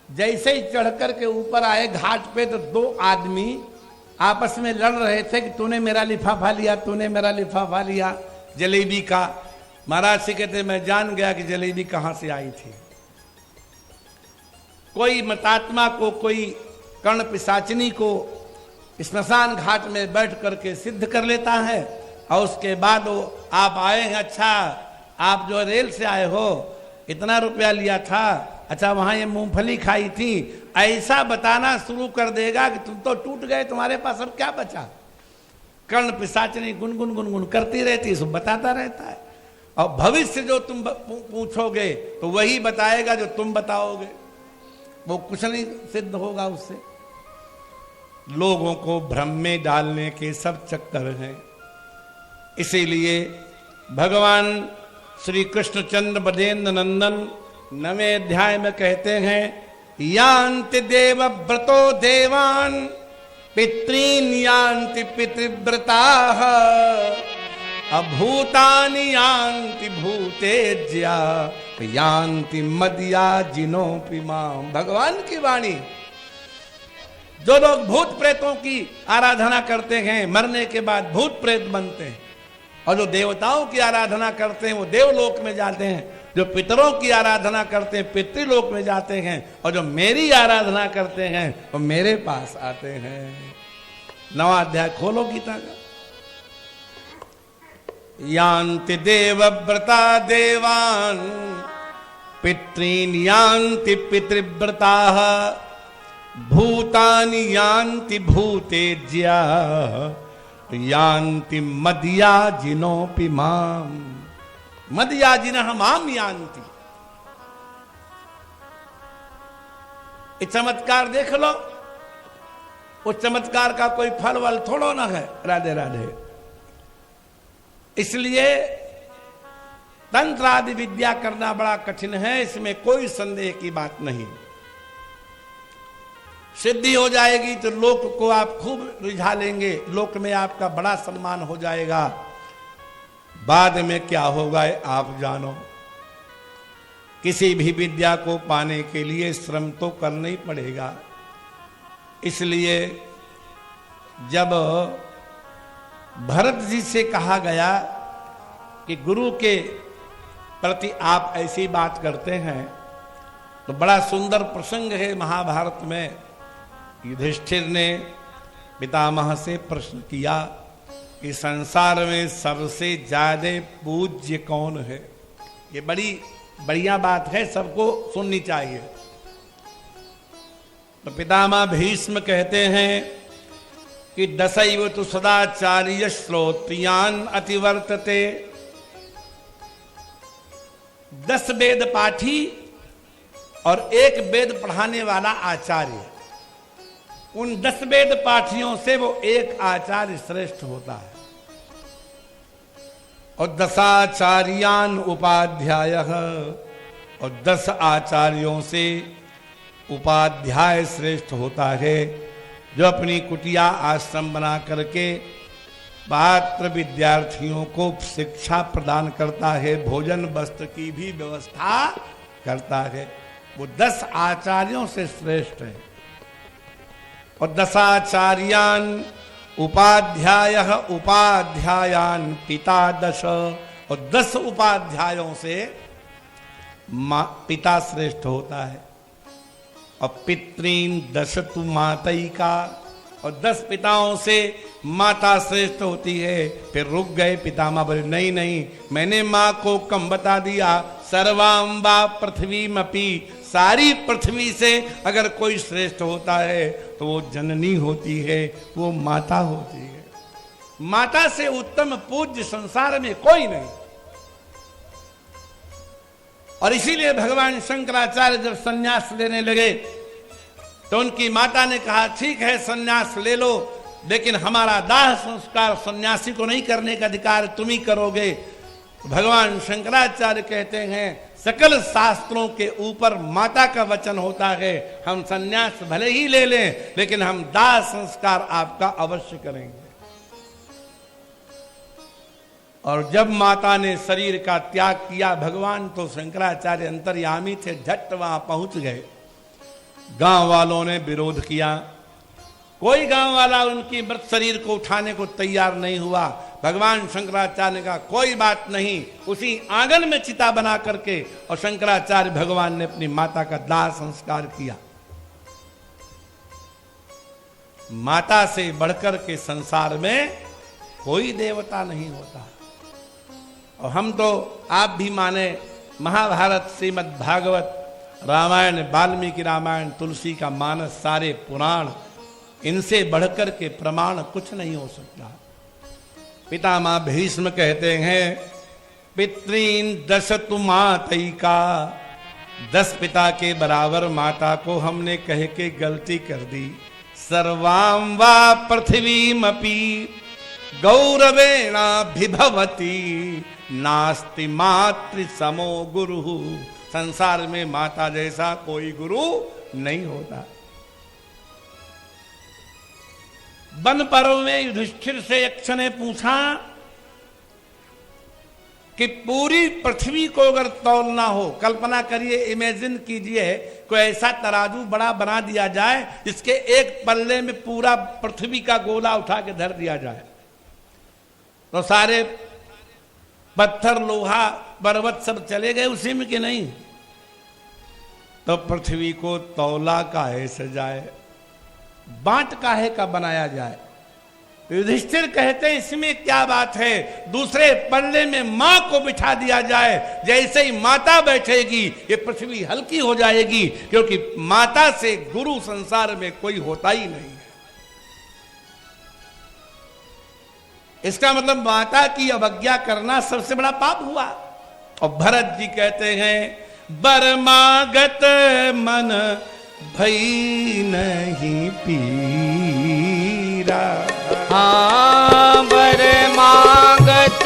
जैसे ही चढ़ कर के ऊपर आए घाट पे तो दो आदमी आपस में लड़ रहे थे कि तूने मेरा लिफाफा लिया, तूने मेरा लिफाफा लिया जलेबी का। महाराज से कहते मैं जान गया कि जलेबी कहां से आई थी। कोई मतात्मा को, कोई कर्ण पिशाचिनी को स्मशान घाट में बैठ करके सिद्ध कर लेता है और उसके बाद वो आप आए हैं, अच्छा आप जो रेल से आए हो इतना रुपया लिया था, अच्छा वहां ये मूंगफली खाई थी, ऐसा बताना शुरू कर देगा कि तुम तो टूट गए, तुम्हारे पास अब क्या बचा। कर्ण पिशाचिनी गुनगुन गुनगुन करती रहती, सब बताता रहता है। और भविष्य जो तुम पूछोगे तो वही बताएगा जो तुम बताओगे, वो कुछ नहीं सिद्ध होगा उससे। लोगों को भ्रम में डालने के सब चक्कर हैं। इसीलिए भगवान श्री कृष्णचंद्र बदेन्द्र नंदन 9वें अध्याय में कहते हैं यान्ति देव व्रतो देवान पितॄन यान्ति पितृव्रताः अभूतानि यान्ति भूतेज्या यान्ति मदया जिनोपि माम। भगवान की वाणी। जो लोग भूत प्रेतों की आराधना करते हैं मरने के बाद भूत प्रेत बनते हैं, और जो देवताओं की आराधना करते हैं वो देवलोक में जाते हैं, जो पितरों की आराधना करते हैं पितृलोक में जाते हैं, और जो मेरी आराधना करते हैं वो मेरे पास आते हैं। 9वां अध्याय खोलो गीता का। यान्ति देवव्रता देवान पितॄन यान्ति पितृव्रताः भूतानि यान्ति भूतेज्या यान्ति मदया जिनोपि माम। मदया जिनः माम यान्ति। ये चमत्कार देख लो, उस चमत्कार का कोई फल वल थोड़ो ना है। राधे राधे। इसलिए तंत्र आदि विद्या करना बड़ा कठिन है, इसमें कोई संदेह की बात नहीं। सिद्धि हो जाएगी तो लोक को आप खूब रिझा लेंगे, लोक में आपका बड़ा सम्मान हो जाएगा। बाद में क्या होगा आप जानो। किसी भी विद्या को पाने के लिए श्रम तो करना ही पड़ेगा। इसलिए जब भरत जी से कहा गया कि गुरु के प्रति आप ऐसी बात करते हैं, तो बड़ा सुंदर प्रसंग है महाभारत में। युधिष्ठिर ने पितामह से प्रश्न किया कि संसार में सबसे ज्यादा पूज्य कौन है। ये बड़ी बढ़िया बात है, सबको सुननी चाहिए। तो पितामह भीष्म कहते हैं कि दशैव तु सदाचार्य श्रोत्रियान अतिवर्तते। 10 वेद पाठी और 1 वेद पढ़ाने वाला आचार्य, उन 10 वेद पाठियों से वो 1 आचार्य श्रेष्ठ होता है। और 10 आचार्यान उपाध्यायः, और 10 आचार्यों से उपाध्याय श्रेष्ठ होता है, जो अपनी कुटिया आश्रम बना करके पात्र विद्यार्थियों को शिक्षा प्रदान करता है, भोजन वस्त्र की भी व्यवस्था करता है। वो 10 आचार्यों से श्रेष्ठ है। और 10 आचार्यान उपाध्यायः उपाध्यायान पिता 10, और 10 उपाध्यायों से पिता श्रेष्ठ होता है। और पितॄन 10 तु मातयिका, और 10 पिताओं से माता श्रेष्ठ होती है। फिर रुक गए पितामह, बोले नहीं नहीं, मैंने माँ को कम बता दिया। सर्वां वा पृथ्वीमपि, सारी पृथ्वी से अगर कोई श्रेष्ठ होता है तो वो जननी होती है, वो माता होती है। माता से उत्तम पूज्य संसार में कोई नहीं। और इसीलिए भगवान शंकराचार्य जब संन्यास लेने लगे तो उनकी माता ने कहा ठीक है सन्यास ले लो, लेकिन हमारा दाह संस्कार सन्यासी को नहीं करने का अधिकार तुम ही करोगे। भगवान शंकराचार्य कहते हैं सकल शास्त्रों के ऊपर माता का वचन होता है, हम सन्यास भले ही ले लें लेकिन हम दाह संस्कार आपका अवश्य करेंगे। और जब माता ने शरीर का त्याग किया, भगवान तो शंकराचार्य अंतर्यामी थे, झट वहां पहुंच गए। गांव वालों ने विरोध किया, कोई गांव वाला उनकी मृत शरीर को उठाने को तैयार नहीं हुआ। भगवान शंकराचार्य ने कहा कोई बात नहीं, उसी आंगन में चिता बना करके और शंकराचार्य भगवान ने अपनी माता का दाह संस्कार किया। माता से बढ़कर के संसार में कोई देवता नहीं होता। और हम तो आप भी माने महाभारत, श्रीमद् भागवत, रामायण, वाल्मीकि रामायण, तुलसी का मानस, सारे पुराण, इनसे बढ़कर के प्रमाण कुछ नहीं हो सकता। पितामह भीष्म कहते हैं पितृन 10 तु मातैका, 10 पिता के बराबर माता को हमने कह के गलती कर दी। सर्वाम वा पृथ्वीमपि गौरवेणाभिभवति, नास्ति मातृ समो गुरु। संसार में माता जैसा कोई गुरु नहीं होता। वन पर्व में युधिष्ठिर से यक्ष ने पूछा कि पूरी पृथ्वी को अगर तौलना हो, कल्पना करिए, इमेजिन कीजिए, कोई ऐसा तराजू बड़ा बना दिया जाए जिसके एक पल्ले में पूरा पृथ्वी का गोला उठा के धर दिया जाए, तो सारे पत्थर, लोहा, पर्वत सब चले गए उसी में कि नहीं? तो पृथ्वी को तौला काहे से जाए, बांट काहे का बनाया जाए? युधिष्ठिर कहते हैं इसमें क्या बात है, दूसरे पल्ले में मां को बिठा दिया जाए, जैसे ही माता बैठेगी ये पृथ्वी हल्की हो जाएगी, क्योंकि माता से गुरु संसार में कोई होता ही नहीं है। इसका मतलब माता की अवज्ञा करना सबसे बड़ा पाप हुआ। और भरत जी कहते हैं बरमागत मन भई नहीं पीरा। हाँ, बरमागत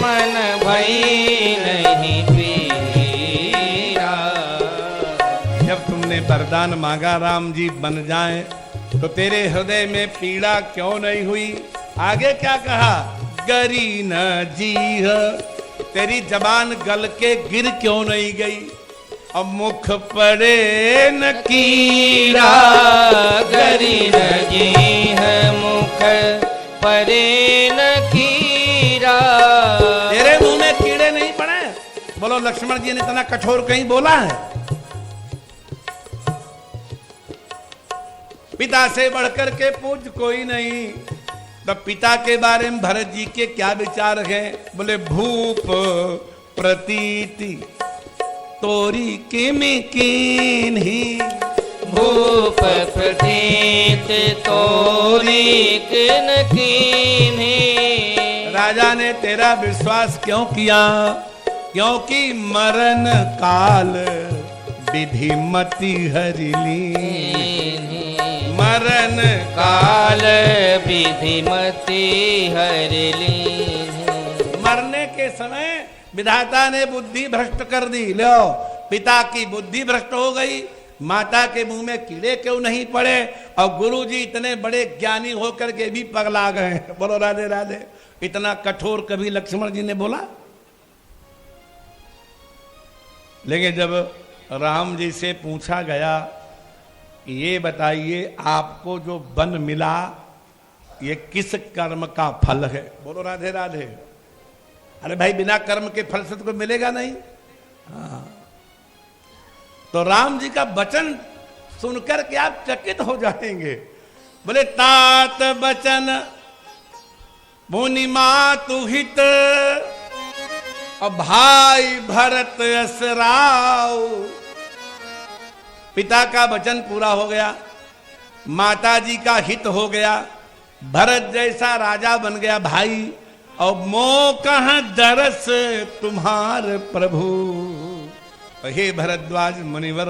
मन भई नहीं पीरा। जब तुमने वरदान मांगा राम जी बन जाएं, तो तेरे हृदय में पीड़ा क्यों नहीं हुई? आगे क्या कहा? गरी न जीह, तेरी जबान गल के गिर क्यों नहीं गई? अब मुख पड़े न कीड़ा, गरी न जीह, मुख पड़े न कीड़ा। तेरे मुंह में कीड़े नहीं पड़े? बोलो, लक्ष्मण जी ने इतना कठोर कहीं बोला है? पिता से बढ़कर के पूज्य कोई नहीं। तब पिता के बारे में भरत जी के क्या विचार हैं? बोले भूप प्रतीति तोरी किमि कीन्ही, भूप प्रतीत तोरी किन कीन्ही। राजा ने तेरा विश्वास क्यों किया? क्योंकि मरण काल विधिमति हरिली, मरण काल विधिमति हरिली। मरने के समय विधाता ने बुद्धि भ्रष्ट कर दी। लो, पिता की बुद्धि भ्रष्ट हो गई, माता के मुंह में कीड़े क्यों नहीं पड़े? और गुरुजी इतने बड़े ज्ञानी होकर के भी पगला गए। बोलो राधे राधे। इतना कठोर कभी लक्ष्मण जी ने बोला? लेकिन जब राम जी से पूछा गया ये बताइए आपको जो वन मिला ये किस कर्म का फल है? बोलो राधे राधे। अरे भाई, बिना कर्म के फल से तो मिलेगा नहीं। हाँ, तो राम जी का वचन सुनकर के आप चकित हो जाएंगे। बोले तात बचन मुनि मातु हित, और भाई भरत असराव। पिता का वचन पूरा हो गया, माता जी का हित हो गया, भरत जैसा राजा बन गया भाई। और मोह कहाँ दरस तुम्हार प्रभु। हे भरद्वाज मुनिवर,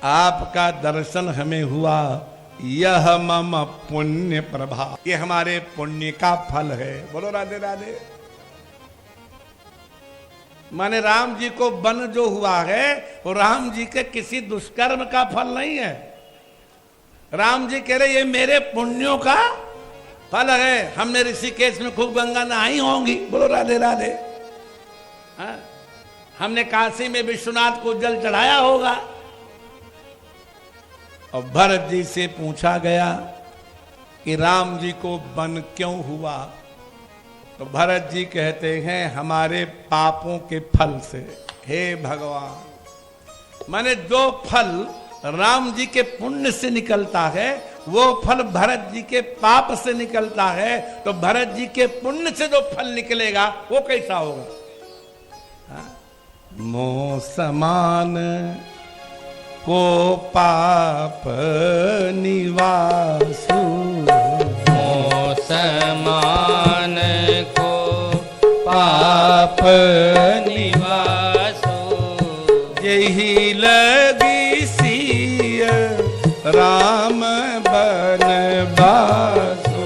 आपका दर्शन हमें हुआ, यह मम पुण्य प्रभा, ये हमारे पुण्य का फल है। बोलो राधे राधे। माने राम जी को वन जो हुआ है वो राम जी के किसी दुष्कर्म का फल नहीं है। राम जी कह रहे ये मेरे पुण्यों का फल है। हमने ऋषिकेश में खूब गंगा नहाई होंगी। बोलो राधे राधे। हाँ? हमने काशी में विश्वनाथ को जल चढ़ाया होगा। और भरत जी से पूछा गया कि राम जी को वन क्यों हुआ, तो भरत जी कहते हैं हमारे पापों के फल से। हे भगवान, माने जो फल राम जी के पुण्य से निकलता है वो फल भरत जी के पाप से निकलता है, तो भरत जी के पुण्य से जो फल निकलेगा वो कैसा होगा? मोह समान को पाप निवासु, मोह समान को पाप निवासु, यही लगी सिय राम बन बासु,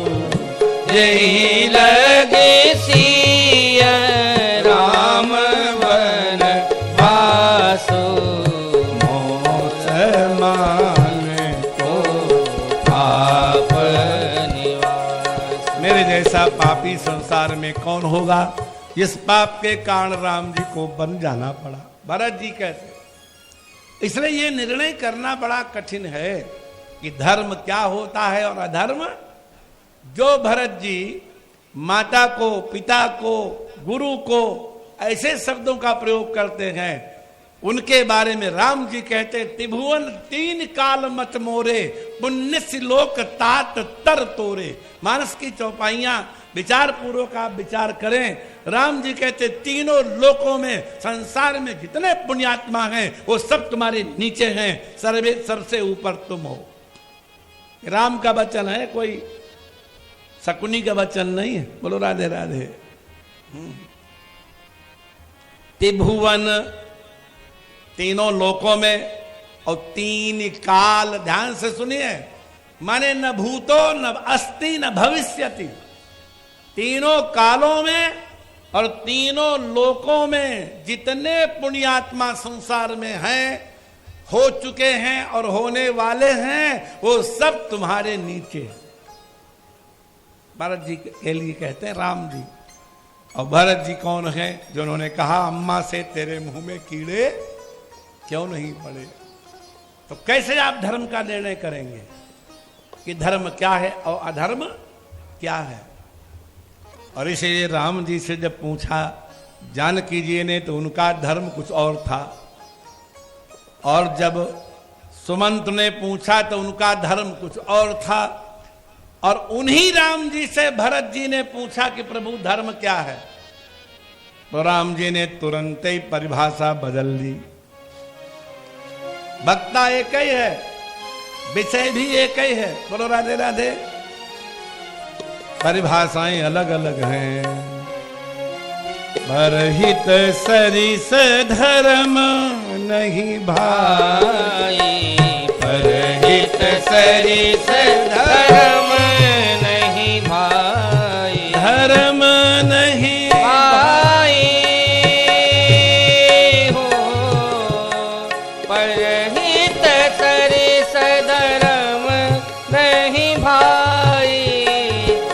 यही लगे सिय राम बन बासु, मोह समान को पाप निवासु। मेरे जैसा पापी संसार में कौन होगा? इस पाप के कारण राम जी को बन जाना पड़ा। भरत जी कहते, इसलिए ये निर्णय करना बड़ा कठिन है कि धर्म क्या होता है और अधर्म। जो भरत जी माता को, पिता को, गुरु को ऐसे शब्दों का प्रयोग करते हैं, उनके बारे में राम जी कहते त्रिभुवन तीन काल मत मोरे, पुण्य लोक तात तर तोरे। मानस की चौपाइयां विचार पूर्वक आप विचार करें। राम जी कहते तीनों लोकों में, संसार में जितने पुण्यात्मा हैं वो सब तुम्हारे नीचे हैं, सर्वे सबसे ऊपर तुम हो। राम का वचन है, कोई शकुनी का वचन नहीं है। बोलो राधे राधे। त्रिभुवन तीनों लोकों में और तीन काल, ध्यान से सुनिए, माने न भूतो न अस्ति न भविष्यति। तीनों कालों में और तीनों लोकों में जितने पुण्यात्मा संसार में हैं, हो चुके हैं और होने वाले हैं, वो सब तुम्हारे नीचे हैं। भरत जी के लिए कहते हैं राम जी। और भरत जी कौन है? जिन्होंने कहा अम्मा से तेरे मुंह में कीड़े क्यों नहीं पड़े। तो कैसे आप धर्म का निर्णय करेंगे कि धर्म क्या है और अधर्म क्या है? और इसलिए राम जी से जब पूछा जानकी जी ने, तो उनका धर्म कुछ और था, और जब सुमंत ने पूछा तो उनका धर्म कुछ और था, और उन्हीं राम जी से भरत जी ने पूछा कि प्रभु धर्म क्या है, तो राम जी ने तुरंत ही परिभाषा बदल दी। वक्ता एक ही है, विषय भी एक ही है। बोलो राधे राधे। परिभाषाएं अलग अलग हैं। परहित सरिस धर्म नहीं भाई, परहित सरिस धर्म नहीं भाई, धर्म नहीं भाई हो। परहित सरिस धर्म नहीं भाई,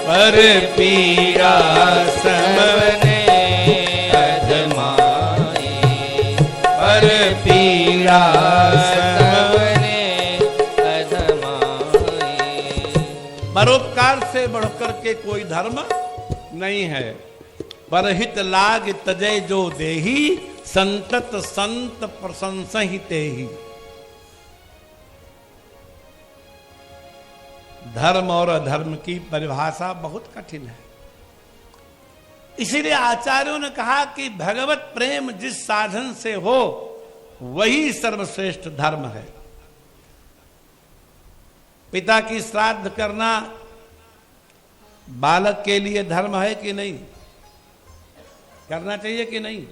पर पीरा समने अजमाई, पर पीरा सबने अजमाई। परोपकार से बढ़कर के कोई धर्म नहीं है। परहित लाग तजय जो देही, संतत संत प्रशंसिते ही। धर्म और अधर्म की परिभाषा बहुत कठिन है। इसीलिए आचार्यों ने कहा कि भगवत प्रेम जिस साधन से हो वही सर्वश्रेष्ठ धर्म है। पिता की श्राद्ध करना बालक के लिए धर्म है कि नहीं? करना चाहिए कि नहीं?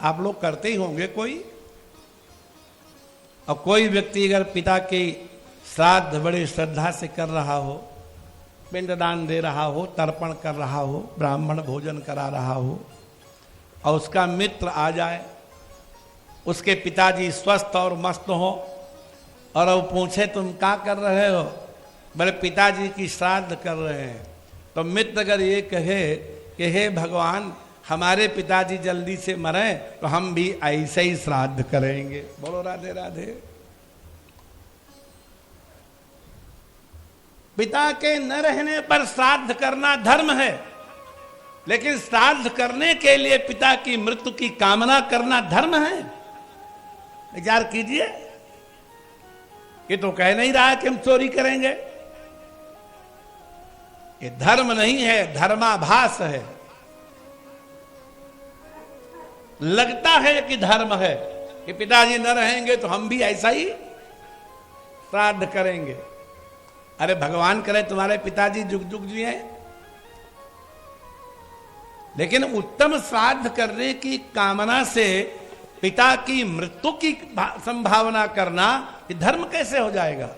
आप लोग करते ही होंगे। कोई और कोई व्यक्ति अगर पिता के श्राद्ध बड़े श्रद्धा से कर रहा हो, पिंडदान दे रहा हो, तर्पण कर रहा हो, ब्राह्मण भोजन करा रहा हो, और उसका मित्र आ जाए, उसके पिताजी स्वस्थ और मस्त हो, और वो पूछे तुम क्या कर रहे हो, बोले पिताजी की श्राद्ध कर रहे हैं, तो मित्र अगर ये कहे कि हे भगवान हमारे पिताजी जल्दी से मरे तो हम भी ऐसे ही श्राद्ध करेंगे। बोलो राधे राधे। पिता के न रहने पर श्राद्ध करना धर्म है, लेकिन श्राद्ध करने के लिए पिता की मृत्यु की कामना करना धर्म है? विचार कीजिए। ये तो कह नहीं रहा है कि हम चोरी करेंगे। ये धर्म नहीं है, धर्माभास है। लगता है कि धर्म है कि पिताजी न रहेंगे तो हम भी ऐसा ही श्राद्ध करेंगे। अरे भगवान करे तुम्हारे पिताजी जुग जुग जिए, लेकिन उत्तम श्राद्ध करने की कामना से पिता की मृत्यु की संभावना करना ये धर्म कैसे हो जाएगा?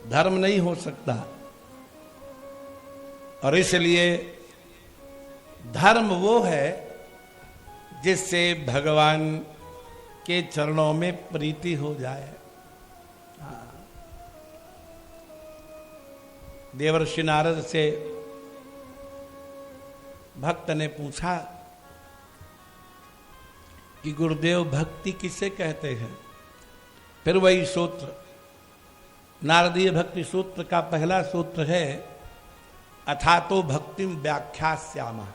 धर्म नहीं हो सकता। और इसलिए धर्म वो है जिससे भगवान के चरणों में प्रीति हो जाए। देवर्षि नारद से भक्त ने पूछा कि गुरुदेव भक्ति किसे कहते हैं? फिर वही सूत्र, नारदीय भक्ति सूत्र का पहला सूत्र है अथातो भक्तिम व्याख्यास्यामः।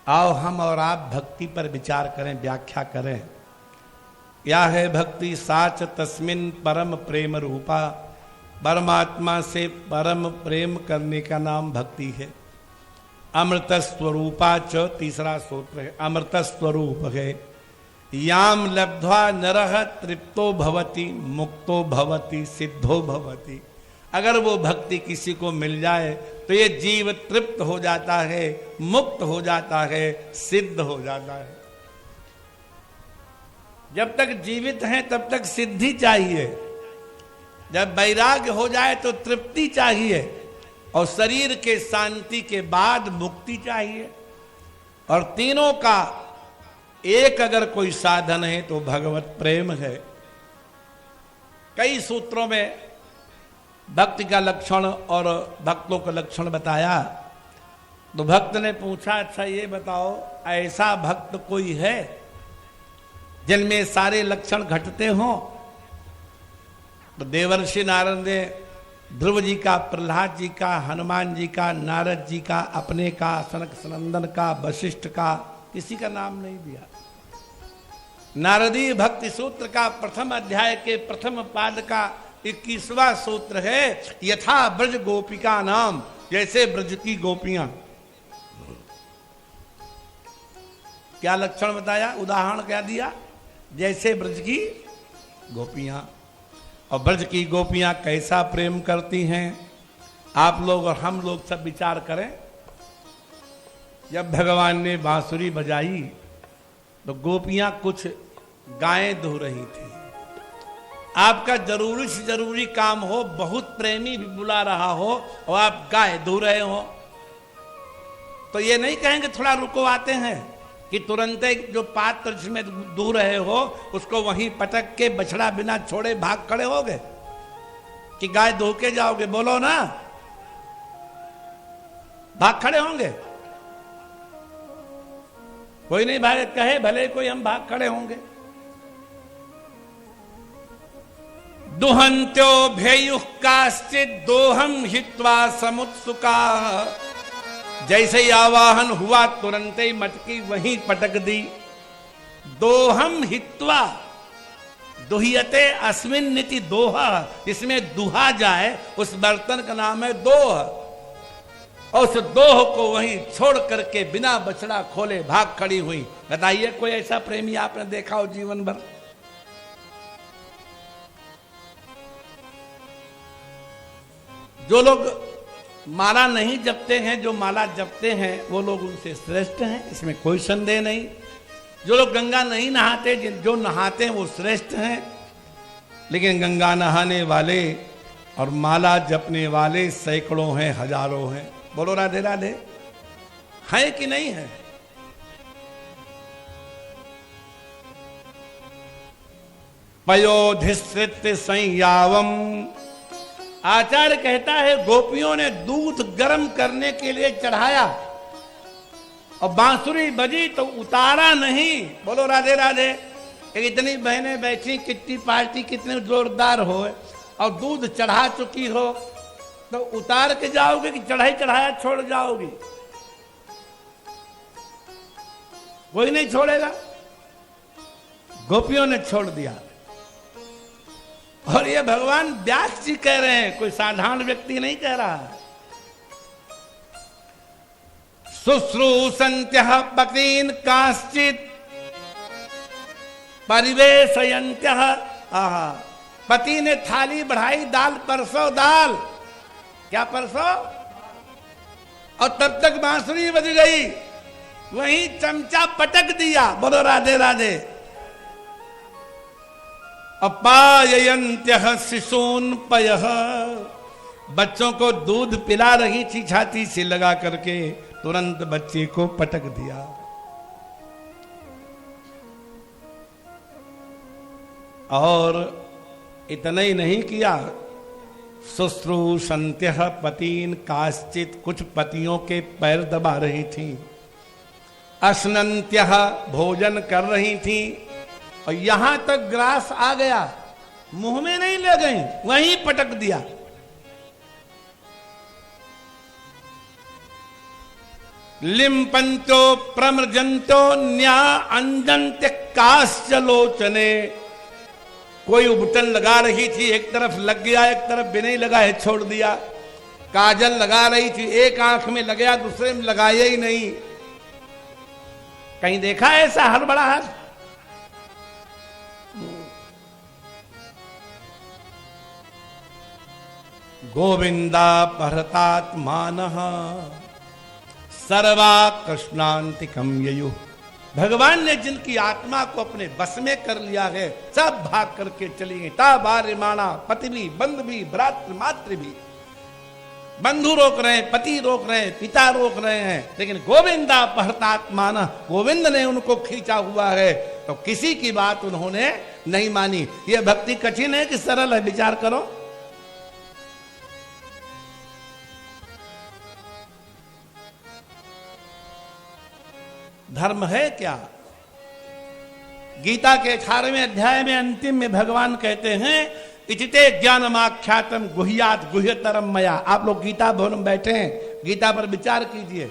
आओ हम और आप भक्ति पर विचार करें, व्याख्या करें। या है भक्ति साच तस्मिन परम प्रेम रूपा। परमात्मा से परम प्रेम करने का नाम भक्ति है। अमृत स्वरूपा च तीसरा सूत्र है, अमृत स्वरूप है। याम लब्ध्वा नरः तृप्तो भवति मुक्तो भवति सिद्धो भवति। अगर वो भक्ति किसी को मिल जाए तो ये जीव तृप्त हो जाता है, मुक्त हो जाता है, सिद्ध हो जाता है। जब तक जीवित हैं तब तक सिद्धि चाहिए, जब वैराग्य हो जाए तो तृप्ति चाहिए, और शरीर के शांति के बाद मुक्ति चाहिए। और तीनों का एक अगर कोई साधन है तो भगवत प्रेम है। कई सूत्रों में भक्ति का लक्षण और भक्तों का लक्षण बताया। तो भक्त ने पूछा अच्छा ये बताओ ऐसा भक्त कोई है जिनमें सारे लक्षण घटते हों? तो देवर्षि नारद ने ध्रुव जी का, प्रहलाद जी का, हनुमान जी का, नारद जी का, अपने का, सनक सनंदन का, वशिष्ठ का, किसी का नाम नहीं दिया। नारदीय भक्ति सूत्र का प्रथम अध्याय के प्रथम पाद का 21वां सूत्र है यथा ब्रज गोपिका नाम, जैसे ब्रज की गोपियां। क्या लक्षण बताया, उदाहरण क्या दिया? जैसे ब्रज की गोपियां। और ब्रज की गोपियां कैसा प्रेम करती हैं, आप लोग और हम लोग सब विचार करें। जब भगवान ने बांसुरी बजाई तो गोपियां कुछ गायें धो रही थी। आपका जरूरी से जरूरी काम हो, बहुत प्रेमी भी बुला रहा हो और आप गाय धो रहे हो, तो ये नहीं कहेंगे थोड़ा रुको आते हैं, कि तुरंत जो पात्र जिसमें धो रहे हो उसको वहीं पटक के बछड़ा बिना छोड़े भाग खड़े हो गए कि गाय धो के जाओगे? बोलो ना, भाग खड़े होंगे? कोई नहीं भाग कहे भले कोई, हम भाग खड़े होंगे। दुहंत्यो भेयुः काश्चित् दोहम हित्वा समुत्सुका। जैसे ही आवाहन हुआ तुरंत ही मटकी वहीं पटक दी। दोहम हित्वा, दुहियते अस्मिन नीति दोहा, इसमें दुहा जाए उस बर्तन का नाम है दोह। और उस दोह को वहीं छोड़ करके बिना बछड़ा खोले भाग खड़ी हुई। बताइए कोई ऐसा प्रेमी आपने देखा हो जीवन भर? जो लोग माला नहीं जपते हैं, जो माला जपते हैं वो लोग उनसे श्रेष्ठ हैं, इसमें कोई संदेह नहीं। जो लोग गंगा नहीं नहाते, जो नहाते हैं वो श्रेष्ठ हैं, लेकिन गंगा नहाने वाले और माला जपने वाले सैकड़ों हैं, हजारों हैं। बोलो राधे राधे। है कि नहीं है? पयोधिश्रित संयावम, आचार्य कहता है गोपियों ने दूध गर्म करने के लिए चढ़ाया और बांसुरी बजी तो उतारा नहीं। बोलो राधे राधे। इतनी बहनें बैठी, कितनी पार्टी कितने जोरदार हो और दूध चढ़ा चुकी हो तो उतार के जाओगे कि चढ़ाई चढ़ाया छोड़ जाओगी? कोई नहीं छोड़ेगा। गोपियों ने छोड़ दिया। और ये भगवान व्यास जी कह रहे हैं, कोई साधारण व्यक्ति नहीं कह रहा है। शुश्रूषन्त्यः पतीन् काश्चित् परिवेशयन्त्यः। आहा, पति ने थाली बढ़ाई, दाल परसो, दाल क्या परसो, और तब तक बांसुरी बज गई, वहीं चमचा पटक दिया। बोलो राधे राधे। अपाययन्त्यः शिशून् पयः, बच्चों को दूध पिला रही थी, छाती से लगा करके तुरंत बच्चे को पटक दिया। और इतना ही नहीं किया, शुश्रूषन्त्यः पतीन् काश्चित्, कुछ पतियों के पैर दबा रही थी। अश्नन्त्यः, भोजन कर रही थी और यहां तक ग्रास आ गया, मुंह में नहीं ले गई, वहीं पटक दिया। लिम्पन्तो प्रमृजन्तो न्या अंजन्त्य काश्चलोचने, कोई उबटन लगा रही थी, एक तरफ लग गया, एक तरफ भी नहीं लगा है, छोड़ दिया। काजल लगा रही थी, एक आंख में लग गया, दूसरे में लगाया ही नहीं। कहीं देखा ऐसा हड़बड़ाहट? गोविंदा परतात्मानः सर्वा कृष्णांतिकम ययु, भगवान ने जिनकी आत्मा को अपने बस में कर लिया है, सब भाग करके चली गई। ता बार्यमाणा, पति भी, बंधु भी, भ्रातृ मातृ भी। बंधु रोक रहे हैं, पति रोक रहे हैं, पिता रोक रहे हैं, लेकिन गोविंदा परतात्मानः, गोविंद ने उनको खींचा हुआ है, तो किसी की बात उन्होंने नहीं मानी। यह भक्ति कठिन है कि सरल है? विचार करो। धर्म है क्या? गीता के 18वें अध्याय में अंतिम में भगवान कहते हैं, इचिते ज्ञानमाख्यातम गुह्यात गुह्यतरम मया। आप लोग गीता भवन में बैठे हैं, गीता पर विचार कीजिए।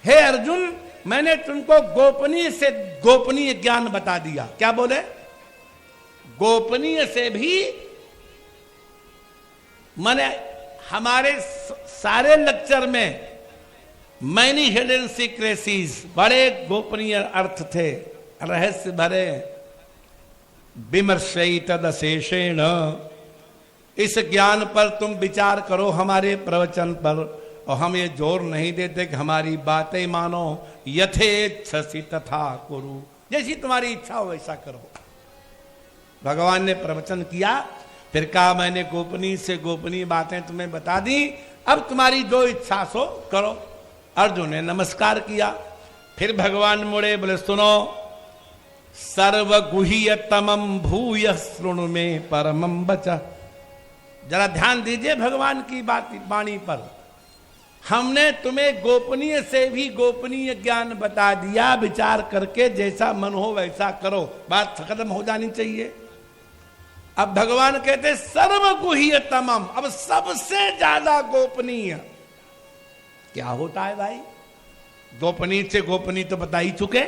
हे अर्जुन, मैंने तुमको गोपनीय से गोपनीय ज्ञान बता दिया। क्या बोले? गोपनीय से भी, मैंने हमारे सारे लेक्चर में मैनी हिडन सीक्रेसीज, बड़े गोपनीय अर्थ थे, रहस्य भरे। विमर्शई तदशेषेण, इस ज्ञान पर तुम विचार करो, हमारे प्रवचन पर, और हम ये जोर नहीं देते कि हमारी बातें मानो। यथेच्छसि तथा कुरु, जैसी तुम्हारी इच्छा हो वैसा करो। भगवान ने प्रवचन किया, फिर कहा मैंने गोपनीय से गोपनीय बातें तुम्हें बता दी, अब तुम्हारी जो इच्छा सो करो। अर्जुन ने नमस्कार किया। फिर भगवान मुड़े, बोले सुनो, सर्वगुह्यतमं भूय शृणु में परमं वचः। जरा ध्यान दीजिए भगवान की बात वाणी पर। हमने तुम्हें गोपनीय से भी गोपनीय ज्ञान बता दिया, विचार करके जैसा मन हो वैसा करो, बात खत्म हो जानी चाहिए। अब भगवान कहते सर्वगुह्यतमम, अब सबसे ज्यादा गोपनीय क्या होता है भाई? गोपनीय से गोपनीय तो बता ही चुके।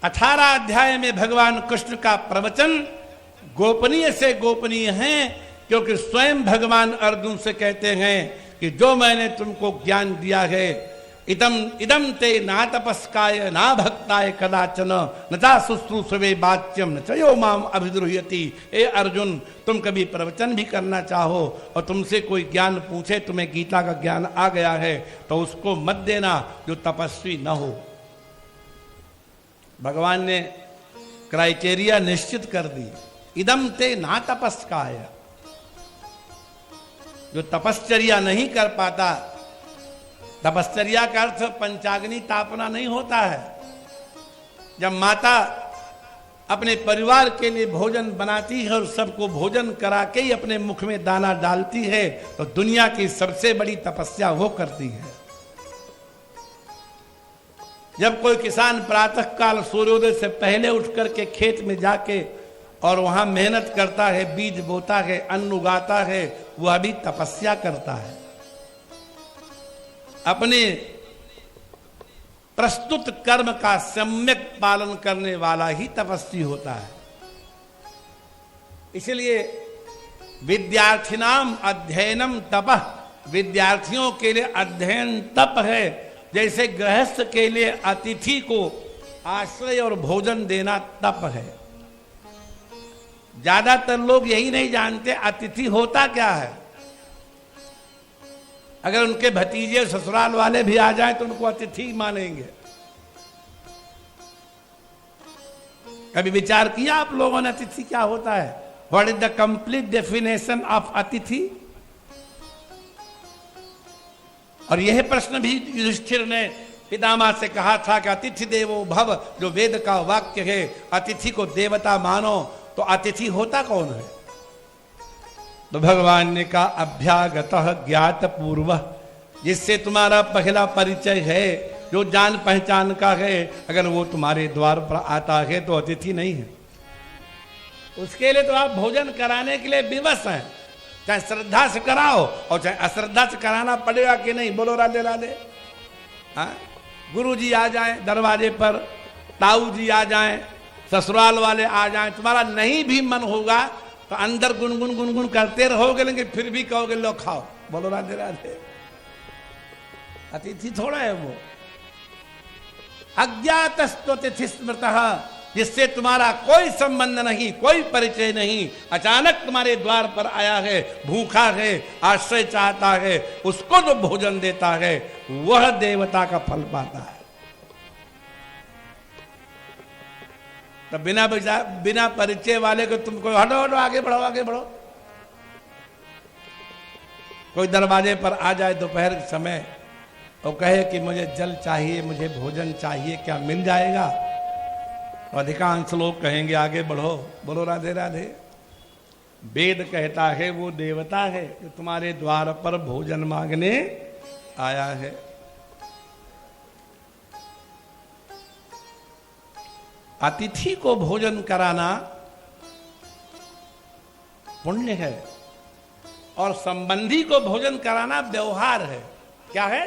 18 अध्याय में भगवान कृष्ण का प्रवचन गोपनीय से गोपनीय है, क्योंकि स्वयं भगवान अर्जुन से कहते हैं कि जो मैंने तुमको ज्ञान दिया है इदम ते ना तपस्काय ना भक्ताय कदाचन न चा शुश्रूषवे वाच्यम न चयो माम अभिद्रुह्यति। ए अर्जुन, तुम कभी प्रवचन भी करना चाहो और तुमसे कोई ज्ञान पूछे, तुम्हें गीता का ज्ञान आ गया है तो उसको मत देना जो तपस्वी न हो। भगवान ने क्राइटेरिया निश्चित कर दी, इदम ते ना तपस्काय। जो तपश्चर्या नहीं कर पाता, तपश्चर्या का अर्थ पंचाग्नि तापना नहीं होता है। जब माता अपने परिवार के लिए भोजन बनाती है और सबको भोजन करा के ही अपने मुख में दाना डालती है तो दुनिया की सबसे बड़ी तपस्या वो करती है। जब कोई किसान प्रातः काल सूर्योदय से पहले उठ करके खेत में जाके और वहां मेहनत करता है, बीज बोता है, अन्न उगाता है, वह भी तपस्या करता है। अपने प्रस्तुत कर्म का सम्यक पालन करने वाला ही तपस्वी होता है। इसलिए विद्यार्थिनाम अध्ययनम तपः, विद्यार्थियों के लिए अध्ययन तप है, जैसे गृहस्थ के लिए अतिथि को आश्रय और भोजन देना तप है। ज्यादातर लोग यही नहीं जानते अतिथि होता क्या है। अगर उनके भतीजे ससुराल वाले भी आ जाएं तो उनको अतिथि मानेंगे। कभी विचार किया आप लोगों ने अतिथि क्या होता है? What is the complete definition of अतिथि? और यह प्रश्न भी युधिष्ठिर ने पितामह से कहा था कि अतिथि देवो भव, जो वेद का वाक्य है, अतिथि को देवता मानो। तो अतिथि होता कौन है? तो भगवान ने कहा अभ्यागतः ज्ञात पूर्व, जिससे तुम्हारा पहला परिचय है, जो जान पहचान का है, अगर वो तुम्हारे द्वार पर आता है तो अतिथि नहीं है। उसके लिए तो आप भोजन कराने के लिए विवश हैं, चाहे श्रद्धा से कराओ और चाहे अश्रद्धा से कराना पड़ेगा कि नहीं। बोलो राधे राधे। हाँ, गुरु जी आ जाए दरवाजे पर, ताऊ जी आ जाए, ससुराल वाले आ जाए, तुम्हारा नहीं भी मन होगा तो अंदर गुनगुन गुनगुन करते रहोगे, लेकिन फिर भी कहोगे लो खाओ। बोलो राधे राधे। अतिथि थोड़ा है वो। अज्ञातस्त्वतिथि स्मृतः, जिससे तुम्हारा कोई संबंध नहीं, कोई परिचय नहीं, अचानक तुम्हारे द्वार पर आया है, भूखा है, आश्रय चाहता है, उसको जो भोजन देता है वह देवता का फल पाता है। तो बिना परिचय वाले को तुमको हटो हटो, आगे बढ़ो आगे बढ़ो। कोई दरवाजे पर आ जाए दोपहर के समय और कहे कि मुझे जल चाहिए, मुझे भोजन चाहिए, क्या मिल जाएगा? तो अधिकांश लोग कहेंगे आगे बढ़ो। बोलो राधे राधे। वेद कहता है वो देवता है जो तुम्हारे द्वार पर भोजन मांगने आया है। अतिथि को भोजन कराना पुण्य है और संबंधी को भोजन कराना व्यवहार है। क्या है?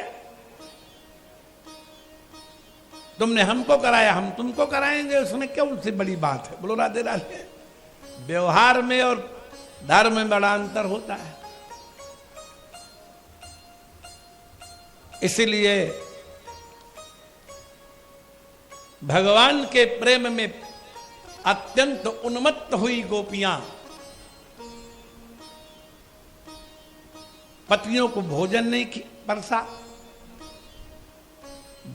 तुमने हमको कराया, हम तुमको कराएंगे, उसमें क्या उससे बड़ी बात है? बोलो राधे राधे। व्यवहार में और धर्म में बड़ा अंतर होता है। इसलिए भगवान के प्रेम में अत्यंत उन्मत्त हुई गोपियां पत्नियों को भोजन नहीं परसा,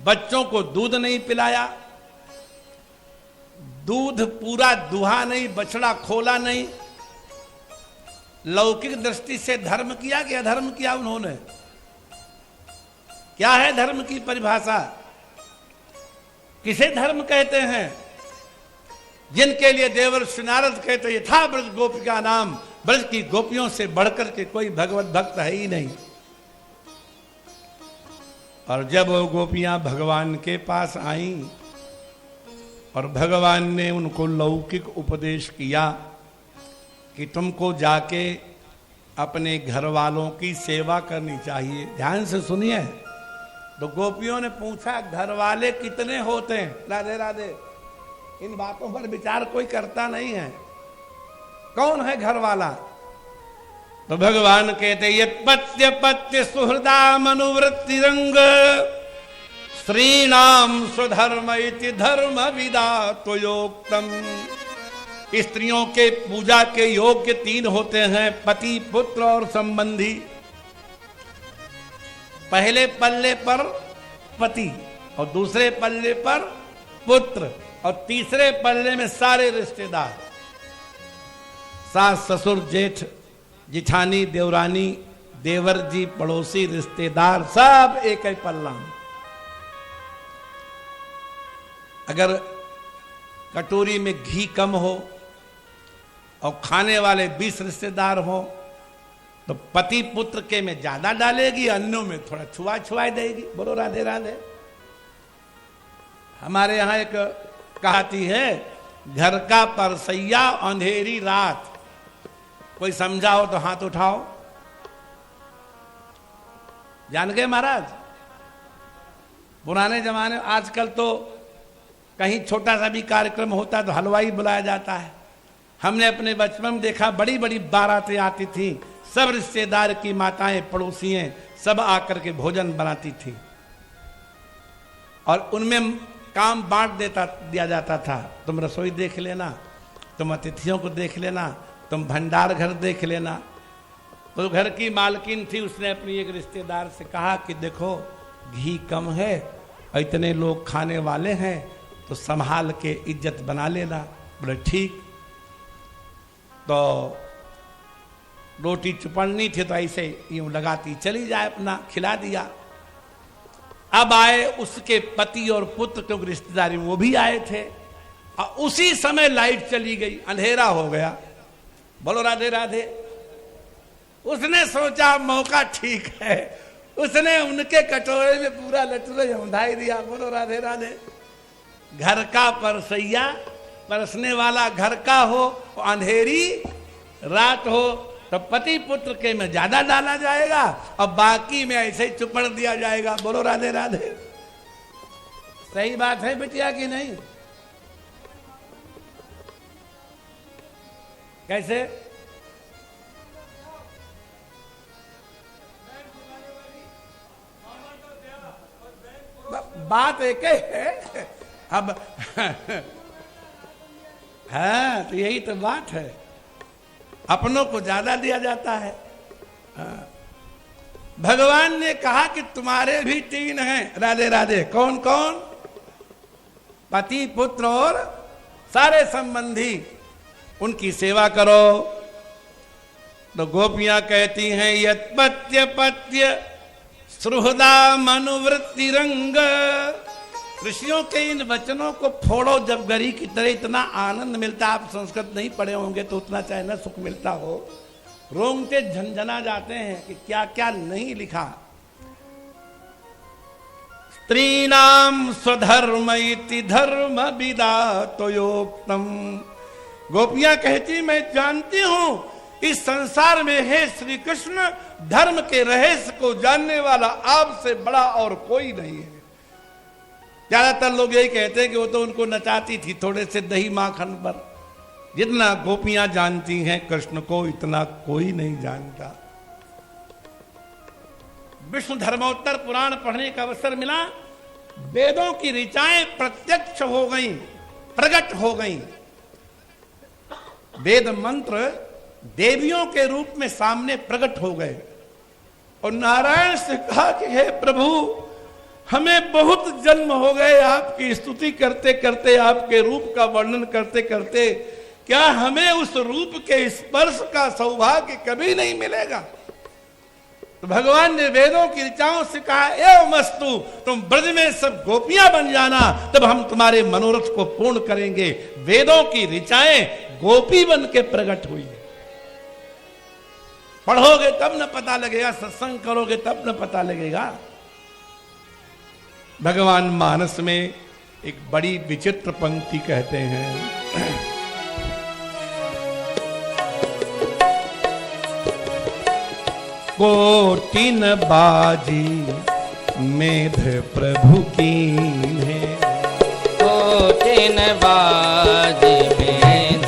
बच्चों को दूध नहीं पिलाया, दूध पूरा दुहा नहीं, बछड़ा खोला नहीं। लौकिक दृष्टि से धर्म किया कि अधर्म किया उन्होंने? क्या है धर्म की परिभाषा? किसे धर्म कहते हैं? जिनके लिए देवर्षि नारद कहते यथा ब्रज गोपिका नाम, ब्रज की गोपियों से बढ़कर के कोई भगवत भक्त है ही नहीं। और जब वो गोपियां भगवान के पास आईं और भगवान ने उनको लौकिक उपदेश किया कि तुमको जाके अपने घर वालों की सेवा करनी चाहिए। ध्यान से सुनिए। तो गोपियों ने पूछा घर वाले कितने होते हैं? राधे राधे। इन बातों पर विचार कोई करता नहीं है। कौन है घर वाला? तो भगवान कहते ये पत्य पत्य सुहृदा मनुवृत्ति रंग स्त्रीणाम स्वधर्म इति धर्म विदातोयोक्तम। स्त्रियों के पूजा के योग्य 3 होते हैं, पति, पुत्र और संबंधी। पहले पल्ले पर पति और दूसरे पल्ले पर पुत्र और तीसरे पल्ले में सारे रिश्तेदार, सास, ससुर, जेठ, जिठानी, देवरानी, देवर जी, पड़ोसी, रिश्तेदार, सब एक ही पल्ला में। अगर कटोरी में घी कम हो और खाने वाले 20 रिश्तेदार हो तो पति पुत्र के में ज्यादा डालेगी, अन्यों में थोड़ा छुआ देगी। बोलो राधे राधे। हमारे यहां एक कहावती है, घर का परसैया अंधेरी रात। कोई समझा हो तो हाथ उठाओ। जान गए महाराज? पुराने जमाने, आजकल तो कहीं छोटा सा भी कार्यक्रम होता है तो हलवाई बुलाया जाता है। हमने अपने बचपन में देखा, बड़ी बड़ी बारातें आती थी, सब रिश्तेदार की माताएं, पड़ोसियां सब आकर के भोजन बनाती थी और उनमें काम बांट दिया जाता था। तुम रसोई देख लेना, तुम अतिथियों को देख लेना, तुम भंडार घर देख लेना। तो घर की मालकिन थी, उसने अपनी एक रिश्तेदार से कहा कि देखो घी कम है, इतने लोग खाने वाले हैं, तो संभाल के इज्जत बना लेना। बोले ठीक। तो रोटी चुपड़नी थी तो ऐसे यूं लगाती चली जाए, अपना खिला दिया। अब आए उसके पति और पुत्र, क्योंकि रिश्तेदारी वो भी आए थे, और उसी समय लाइट चली गई, अंधेरा हो गया। बोलो राधे राधे। उसने सोचा मौका ठीक है, उसने उनके कटोरे में पूरा लटूरे उंधाई दिया। बोलो राधे राधे। घर का परसैया, परसने वाला घर का हो, अंधेरी रात हो तो पति पुत्र के में ज्यादा डाला जाएगा और बाकी में ऐसे ही चुपड़ दिया जाएगा। बोलो राधे राधे। सही बात है बिटिया कि नहीं? कैसे? बात एक है। अब हाँ, तो यही तो बात है, अपनों को ज्यादा दिया जाता है। हाँ। भगवान ने कहा कि तुम्हारे भी 3 हैं। राधे राधे। कौन कौन? पति, पुत्र और सारे संबंधी, उनकी सेवा करो। तो गोपियां कहती हैं, यत्पत्य पत्य सुहृदा मनुवृत्ति रंग। ऋषियों के इन वचनों को फोड़ो जब गरी की तरह, इतना आनंद मिलता। आप संस्कृत नहीं पढ़े होंगे तो उतना चाहे न सुख मिलता हो, रोंगटे झंझना जाते हैं कि क्या क्या नहीं लिखा। स्त्रीणाम स्वधर्म इति धर्म विदातोयोक्तम। गोपियां कहती, मैं जानती हूं इस संसार में है श्री कृष्ण, धर्म के रहस्य को जानने वाला आपसे बड़ा और कोई नहीं है। ज्यादातर लोग यही कहते हैं कि वो तो उनको नचाती थी थोड़े से दही माखन पर। जितना गोपियां जानती हैं कृष्ण को, इतना कोई नहीं जानता। विष्णु धर्मोत्तर पुराण पढ़ने का अवसर मिला, वेदों की ऋचाएं प्रत्यक्ष हो गई, प्रकट हो गई। वेद मंत्र देवियों के रूप में सामने प्रकट हो गए और नारायण से कहा कि हे प्रभु, हमें बहुत जन्म हो गए आपकी स्तुति करते करते, आपके रूप का वर्णन करते करते, क्या हमें उस रूप के स्पर्श का सौभाग्य कभी नहीं मिलेगा? तो भगवान ने वेदों की ऋचाओं से कहा, एवमस्तु, तुम ब्रज में सब गोपियां बन जाना, तब हम तुम्हारे मनोरथ को पूर्ण करेंगे। वेदों की ऋचाएं गोपी बन के प्रकट हुई है। पढ़ोगे तब न पता लगेगा, सत्संग करोगे तब न पता लगेगा। भगवान मानस में एक बड़ी विचित्र पंक्ति कहते हैं, कोटिन बाजी मेध प्रभु कीन है। कोटिन बाजी मेध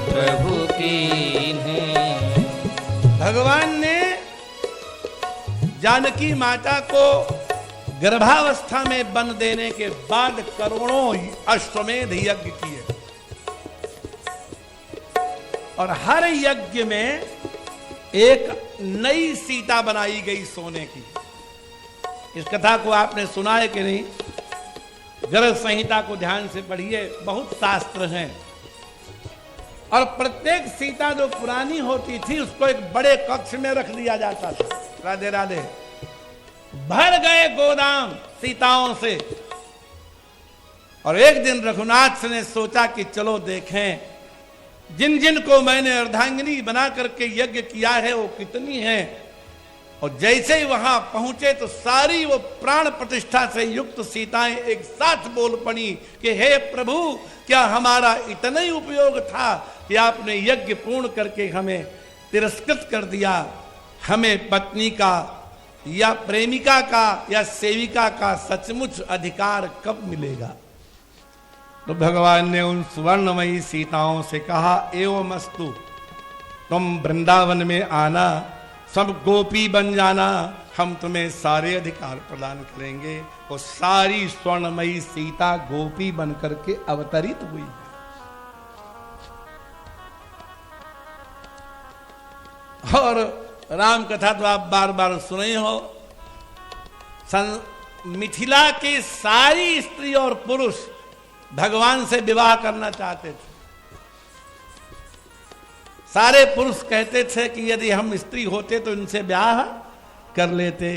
प्रभु कीन है। भगवान ने जानकी माता को गर्भावस्था में बन देने के बाद करोड़ों अश्वमेध यज्ञ किए और हर यज्ञ में एक नई सीता बनाई गई सोने की। इस कथा को आपने सुना है कि नहीं? गर्भ संहिता को ध्यान से पढ़िए, बहुत शास्त्र हैं। और प्रत्येक सीता जो पुरानी होती थी उसको एक बड़े कक्ष में रख दिया जाता था। राधे राधे। भर गए गोदाम सीताओं से। और एक दिन रघुनाथ ने सोचा कि चलो देखें जिन जिन को मैंने अर्धांगिनी बना करके यज्ञ किया है वो कितनी है। और जैसे ही वहां पहुंचे तो सारी वो प्राण प्रतिष्ठा से युक्त सीताएं एक साथ बोल पड़ी कि हे प्रभु, क्या हमारा इतना ही उपयोग था कि आपने यज्ञ पूर्ण करके हमें तिरस्कृत कर दिया? हमें पत्नी का या प्रेमिका का या सेविका का सचमुच अधिकार कब मिलेगा? तो भगवान ने उन सुवर्णमयी सीताओं से कहा, एवमस्तु, तुम वृंदावन में आना, सब गोपी बन जाना, हम तुम्हें सारे अधिकार प्रदान करेंगे। वो सारी स्वर्णमयी सीता गोपी बन करके अवतरित हुई है। और राम कथा तो आप बार बार सुने हो। मिथिला के सारी स्त्री और पुरुष भगवान से विवाह करना चाहते थे। सारे पुरुष कहते थे कि यदि हम स्त्री होते तो इनसे ब्याह कर लेते।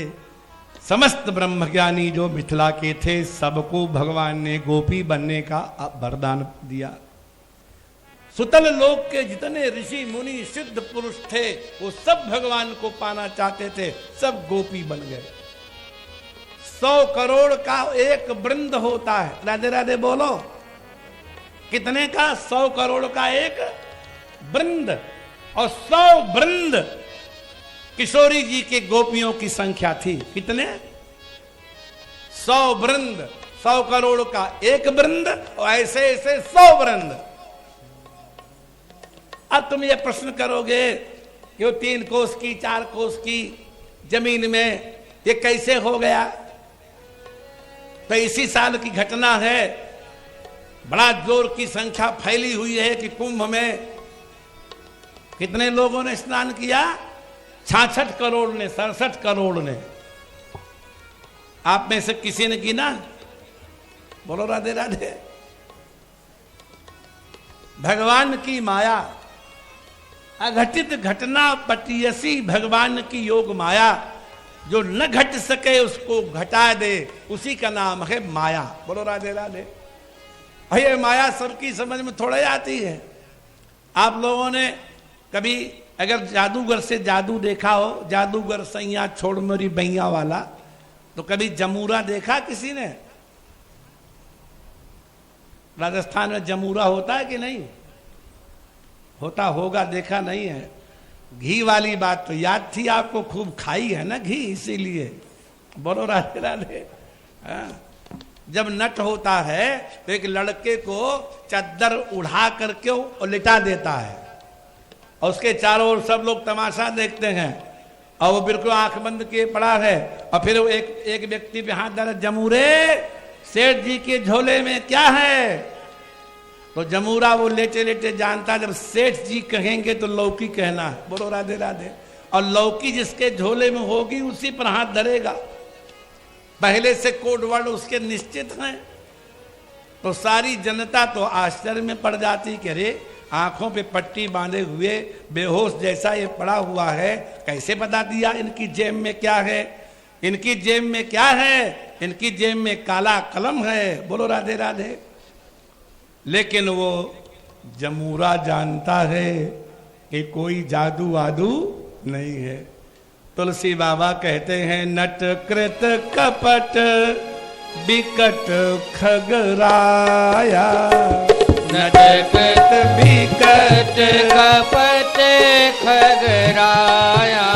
समस्त ब्रह्मज्ञानी जो मिथिला के थे सबको भगवान ने गोपी बनने का वरदान दिया। सुतल लोक के जितने ऋषि मुनि सिद्ध पुरुष थे वो सब भगवान को पाना चाहते थे, सब गोपी बन गए। 100 करोड़ का एक वृंद होता है। राधे राधे बोलो। कितने का? 100 करोड़ का एक वृंद। और 100 वृंद किशोरी जी के गोपियों की संख्या थी। कितने? 100 वृंद। 100 करोड़ का एक वृंद और ऐसे ऐसे 100 वृंद। अब तुम ये प्रश्न करोगे कि वो 3 कोस की 4 कोस की जमीन में ये कैसे हो गया? तो इसी साल की घटना है। बड़ा जोर की संख्या फैली हुई है कि कुंभ में कितने लोगों ने स्नान किया? 66 करोड़ ने, 67 करोड़ ने। आप में से किसी ने गिना? बोलो राधे राधे। भगवान की माया, अघटित घटना पटियसी भगवान की योग माया। जो न घट सके उसको घटा दे, उसी का नाम है माया। बोलो राधे राधे। ये माया सबकी समझ में थोड़ा आती है। आप लोगों ने कभी अगर जादूगर से जादू देखा हो, जादूगर सैया छोड़ मेरी बैया वाला, तो कभी जमूरा देखा किसी ने? राजस्थान में जमूरा होता है कि नहीं होता? होगा, देखा नहीं है। घी वाली बात तो याद थी आपको, खूब खाई है ना घी, इसीलिए। बोलो राधे राधे। जब नट होता है तो एक लड़के को चद्दर उड़ा करके और लिटा देता है और उसके चारों ओर सब लोग तमाशा देखते हैं और वो बिल्कुल आंख बंद किए पड़ा है। और फिर वो एक व्यक्ति पे हाथ डाला, जमूरे सेठ जी के झोले में क्या है? तो जमूरा वो लेटे लेटे जानता, जब सेठ जी कहेंगे तो लौकी कहना है। बोलो राधे राधे। और लौकी जिसके झोले में होगी उसी पर हाथ धरेगा। पहले से कोड वर्ड उसके निश्चित हैं। तो सारी जनता तो आश्चर्य में पड़ जाती कि अरे आंखों पे पट्टी बांधे हुए बेहोश जैसा ये पड़ा हुआ है, कैसे बता दिया इनकी जेब में क्या है? इनकी जेब में क्या है? इनकी जेब में काला कलम है। बोलो राधे राधे। लेकिन वो जमूरा जानता है कि कोई जादू वादू नहीं है। तुलसी बाबा कहते हैं, नट कृत कपट बिकट खगराया। नट कृत बिकट कपट खगराया।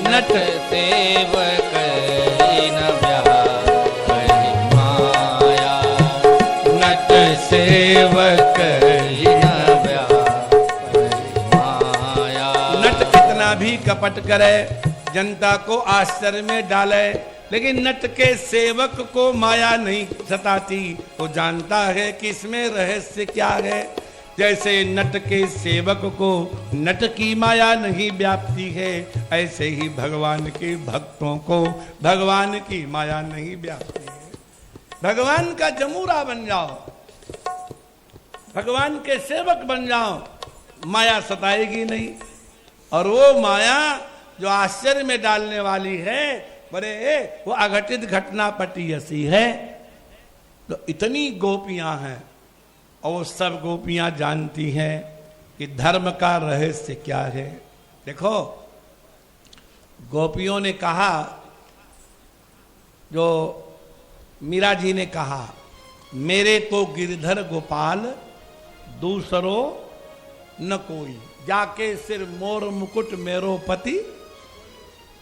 नट सेवक न व्यापहि माया। नट सेवक न व्यापहि माया। नट कितना भी कपट करे, जनता को आश्चर्य में डाले, लेकिन नट के सेवक को माया नहीं सताती, वो जानता है कि इसमें रहस्य क्या है। जैसे नट के सेवक को नट की माया नहीं व्याप्ति है, ऐसे ही भगवान के भक्तों को भगवान की माया नहीं व्याप्ति है। भगवान का जमूरा बन जाओ, भगवान के सेवक बन जाओ, माया सताएगी नहीं। और वो माया जो आश्चर्य में डालने वाली है, बड़े वो अघटित घटना पटीयसी है। तो इतनी गोपियां हैं और वो सब गोपियां जानती हैं कि धर्म का रहस्य क्या है। देखो, गोपियों ने कहा, जो मीरा जी ने कहा, मेरे तो गिरधर गोपाल दूसरो न कोई, जाके सिर मोर मुकुट मेरो पति।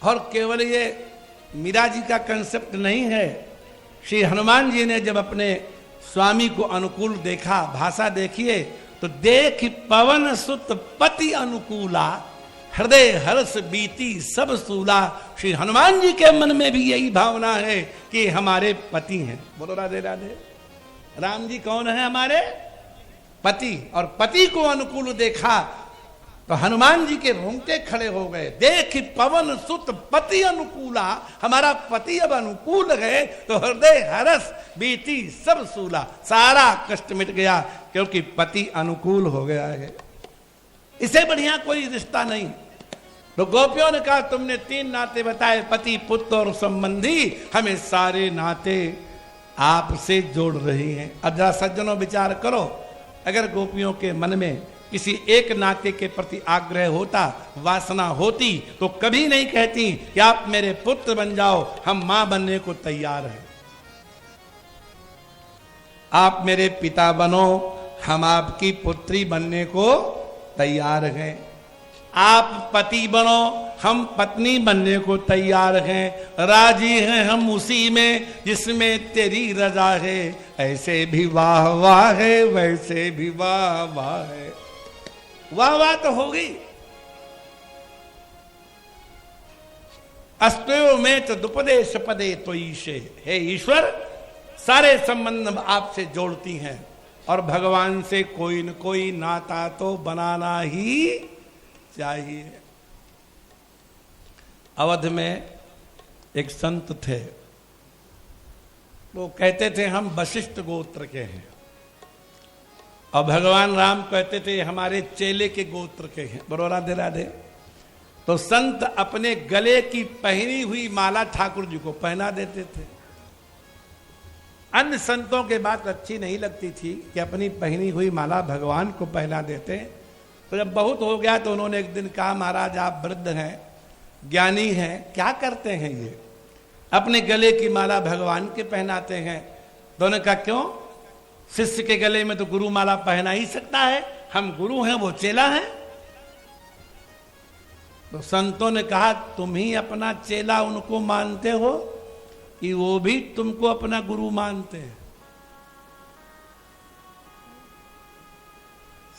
और केवल ये मीरा जी का कंसेप्ट नहीं है, श्री हनुमान जी ने जब अपने स्वामी को अनुकूल देखा, भाषा देखिए तो देख पवन सुत पति अनुकूला, हृदय हर्ष बीती सब सूला। श्री हनुमान जी के मन में भी यही भावना है कि हमारे पति हैं। बोलो राधे राधे। राम जी कौन है? हमारे पति। और पति को अनुकूल देखा तो हनुमान जी के रोंगटे खड़े हो गए। देख पवन सुत पति अनुकूला, हमारा पति अब अनुकूल है तो हृदय हरस बीती सब सूला, सारा कष्ट मिट गया क्योंकि पति अनुकूल हो गया है। इससे बढ़िया कोई रिश्ता नहीं। तो गोपियों ने कहा, तुमने 3 नाते बताए, पति पुत्र और संबंधी, हमें सारे नाते आपसे जोड़ रही हैं। अब जरा सज्जनों विचार करो, अगर गोपियों के मन में किसी एक नाते के प्रति आग्रह होता, वासना होती, तो कभी नहीं कहती कि आप मेरे पुत्र बन जाओ, हम मां बनने को तैयार हैं। आप मेरे पिता बनो, हम आपकी पुत्री बनने को तैयार हैं। आप पति बनो, हम पत्नी बनने को तैयार हैं। राजी हैं हम उसी में जिसमें तेरी रजा है। ऐसे भी वाह वाह है, वैसे भी वाह वाह है। वाह वाह तो होगी। अस्तु में तो दुपदेश पदे तो ईशे, हे ईश्वर, सारे संबंध आपसे जोड़ती हैं और भगवान से कोई न कोई नाता तो बनाना ही चाहिए। अवध में एक संत थे, वो कहते थे हम वशिष्ठ गोत्र के हैं, और भगवान राम कहते थे हमारे चेले के गोत्र के हैं। बरो राधे राधे। तो संत अपने गले की पहनी हुई माला ठाकुर जी को पहना देते थे। अन्य संतों के बात अच्छी नहीं लगती थी कि अपनी पहनी हुई माला भगवान को पहना देते। तो जब बहुत हो गया तो उन्होंने एक दिन कहा, महाराज आप वृद्ध हैं, ज्ञानी हैं, क्या करते हैं ये, अपने गले की माला भगवान के पहनाते हैं। तो उन्होंने कहा, क्यों? शिष्य के गले में तो गुरु माला पहना ही सकता है, हम गुरु हैं, वो चेला है। तो संतों ने कहा, तुम ही अपना चेला उनको मानते हो कि वो भी तुमको अपना गुरु मानते हैं?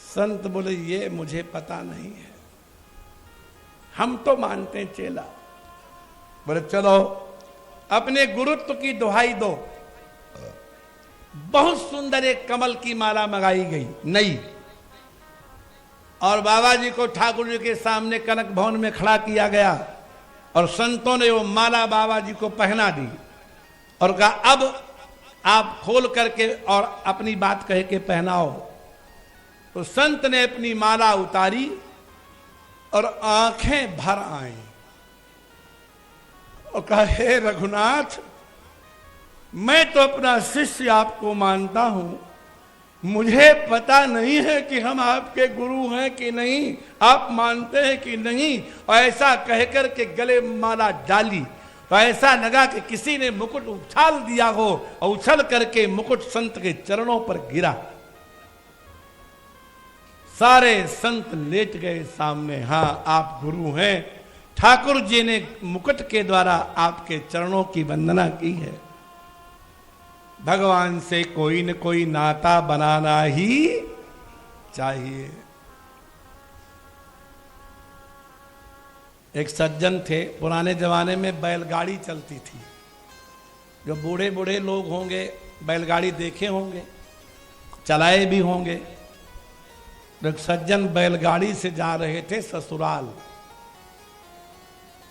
संत बोले, ये मुझे पता नहीं है, हम तो मानते हैं चेला। बोले चलो अपने गुरुत्व की दुहाई दो। बहुत सुंदर एक कमल की माला मंगाई गई नई, और बाबा जी को ठाकुर जी के सामने कनक भवन में खड़ा किया गया, और संतों ने वो माला बाबा जी को पहना दी और कहा, अब आप खोल करके और अपनी बात कह के पहनाओ। तो संत ने अपनी माला उतारी और आंखें भर आईं और कहा, हे रघुनाथ, मैं तो अपना शिष्य आपको मानता हूं, मुझे पता नहीं है कि हम आपके गुरु हैं कि नहीं, आप मानते हैं कि नहीं। और ऐसा कहकर के गले माला डाली तो ऐसा लगा कि किसी ने मुकुट उछाल दिया हो, और उछल करके मुकुट संत के चरणों पर गिरा। सारे संत लेट गए सामने। हाँ, आप गुरु हैं, ठाकुर जी ने मुकुट के द्वारा आपके चरणों की वंदना की है। भगवान से कोई न कोई नाता बनाना ही चाहिए। एक सज्जन थे, पुराने जमाने में बैलगाड़ी चलती थी, जो बूढ़े बूढ़े लोग होंगे बैलगाड़ी देखे होंगे, चलाए भी होंगे। एक सज्जन बैलगाड़ी से जा रहे थे ससुराल।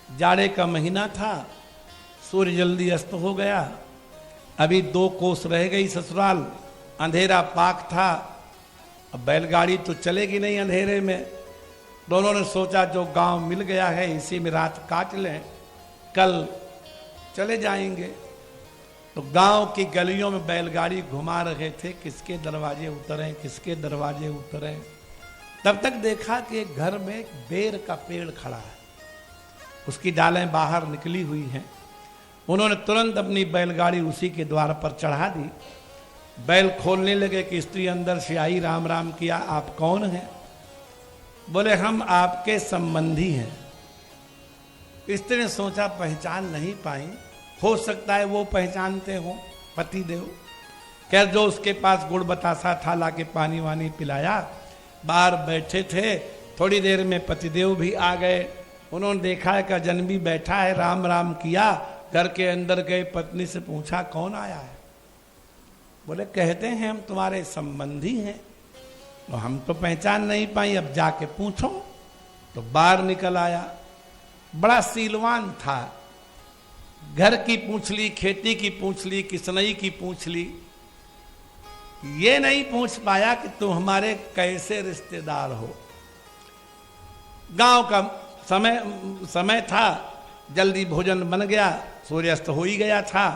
जाड़े का महीना था, सूर्य जल्दी अस्त हो गया, अभी 2 कोस रह गई ससुराल, अंधेरा पाक था। अब बैलगाड़ी तो चलेगी नहीं अंधेरे में। दोनों ने सोचा जो गांव मिल गया है इसी में रात काट लें, कल चले जाएंगे। तो गांव की गलियों में बैलगाड़ी घुमा रहे थे, किसके दरवाजे उतरे किसके दरवाजे उतरे। तब तक देखा कि एक घर में एक बेर का पेड़ खड़ा है, उसकी डालें बाहर निकली हुई हैं। उन्होंने तुरंत अपनी बैलगाड़ी उसी के द्वार पर चढ़ा दी। बैल खोलने लगे कि स्त्री अंदर से आई, राम राम किया, आप कौन हैं? बोले हम आपके संबंधी हैं। स्त्री ने सोचा पहचान नहीं पाई, हो सकता है वो पहचानते हो पति देव। खैर जो उसके पास गुड़ बतासा था लाके पानी वानी पिलाया, बाहर बैठे थे। थोड़ी देर में पतिदेव भी आ गए। उन्होंने देखा कि अजनबी बैठा है, राम राम किया, घर के अंदर गए, पत्नी से पूछा कौन आया है? बोले कहते हैं हम तुम्हारे संबंधी हैं। तो हम तो पहचान नहीं पाई, अब जाके पूछो। तो बाहर निकल आया, बड़ा सीलवान था, घर की पूछ ली, खेती की पूछ ली, किसनई की पूछ ली, ये नहीं पूछ पाया कि तुम हमारे कैसे रिश्तेदार हो। गांव का समय था, जल्दी भोजन बन गया, सूर्यास्त हो ही गया था।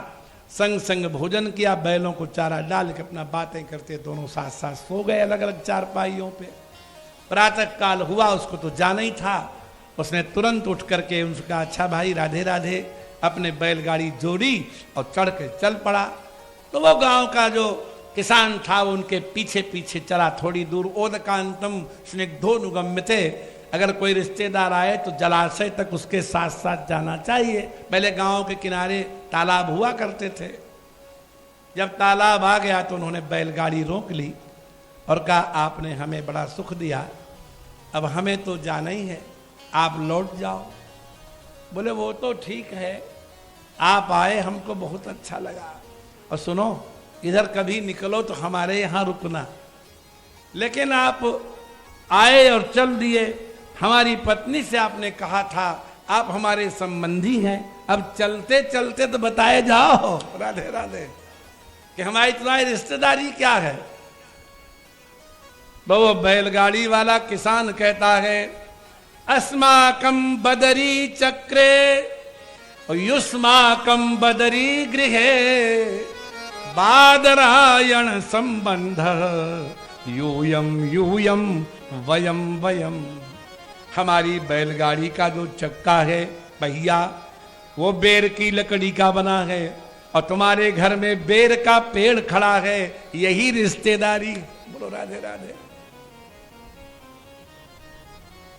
संग संग भोजन किया, बैलों को चारा डाल के अपना बातें करते दोनों साथ साथ सो गए अलग अलग चारपाइयों पे। प्रातः काल हुआ, उसको तो जाना ही था। उसने तुरंत उठ करके उसका अच्छा भाई राधे राधे, अपने बैलगाड़ी जोड़ी और चढ़ के चल पड़ा। तो वो गांव का जो किसान था वो उनके पीछे पीछे चला। थोड़ी दूर ओदकांतम स्निग्धोनुगम्यते, अगर कोई रिश्तेदार आए तो जलाशय तक उसके साथ साथ जाना चाहिए। पहले गांव के किनारे तालाब हुआ करते थे। जब तालाब आ गया तो उन्होंने बैलगाड़ी रोक ली और कहा आपने हमें बड़ा सुख दिया, अब हमें तो जाना ही है, आप लौट जाओ। बोले वो तो ठीक है, आप आए हमको बहुत अच्छा लगा, और सुनो इधर कभी निकलो तो हमारे यहाँ रुकना। लेकिन आप आए और चल दिए, हमारी पत्नी से आपने कहा था आप हमारे संबंधी हैं, अब चलते चलते तो बताए जाओ राधे राधे कि हमारी तुम्हारी रिश्तेदारी क्या है। वो बैलगाड़ी वाला किसान कहता है अस्माकं बदरी चक्रे युष्माकं बदरी गृहे बादरायण संबंध यूयम यूयम वयम वयम। हमारी बैलगाड़ी का जो चक्का है पहिया वो बेर की लकड़ी का बना है, और तुम्हारे घर में बेर का पेड़ खड़ा है, यही रिश्तेदारी। बोलो राधे राधे।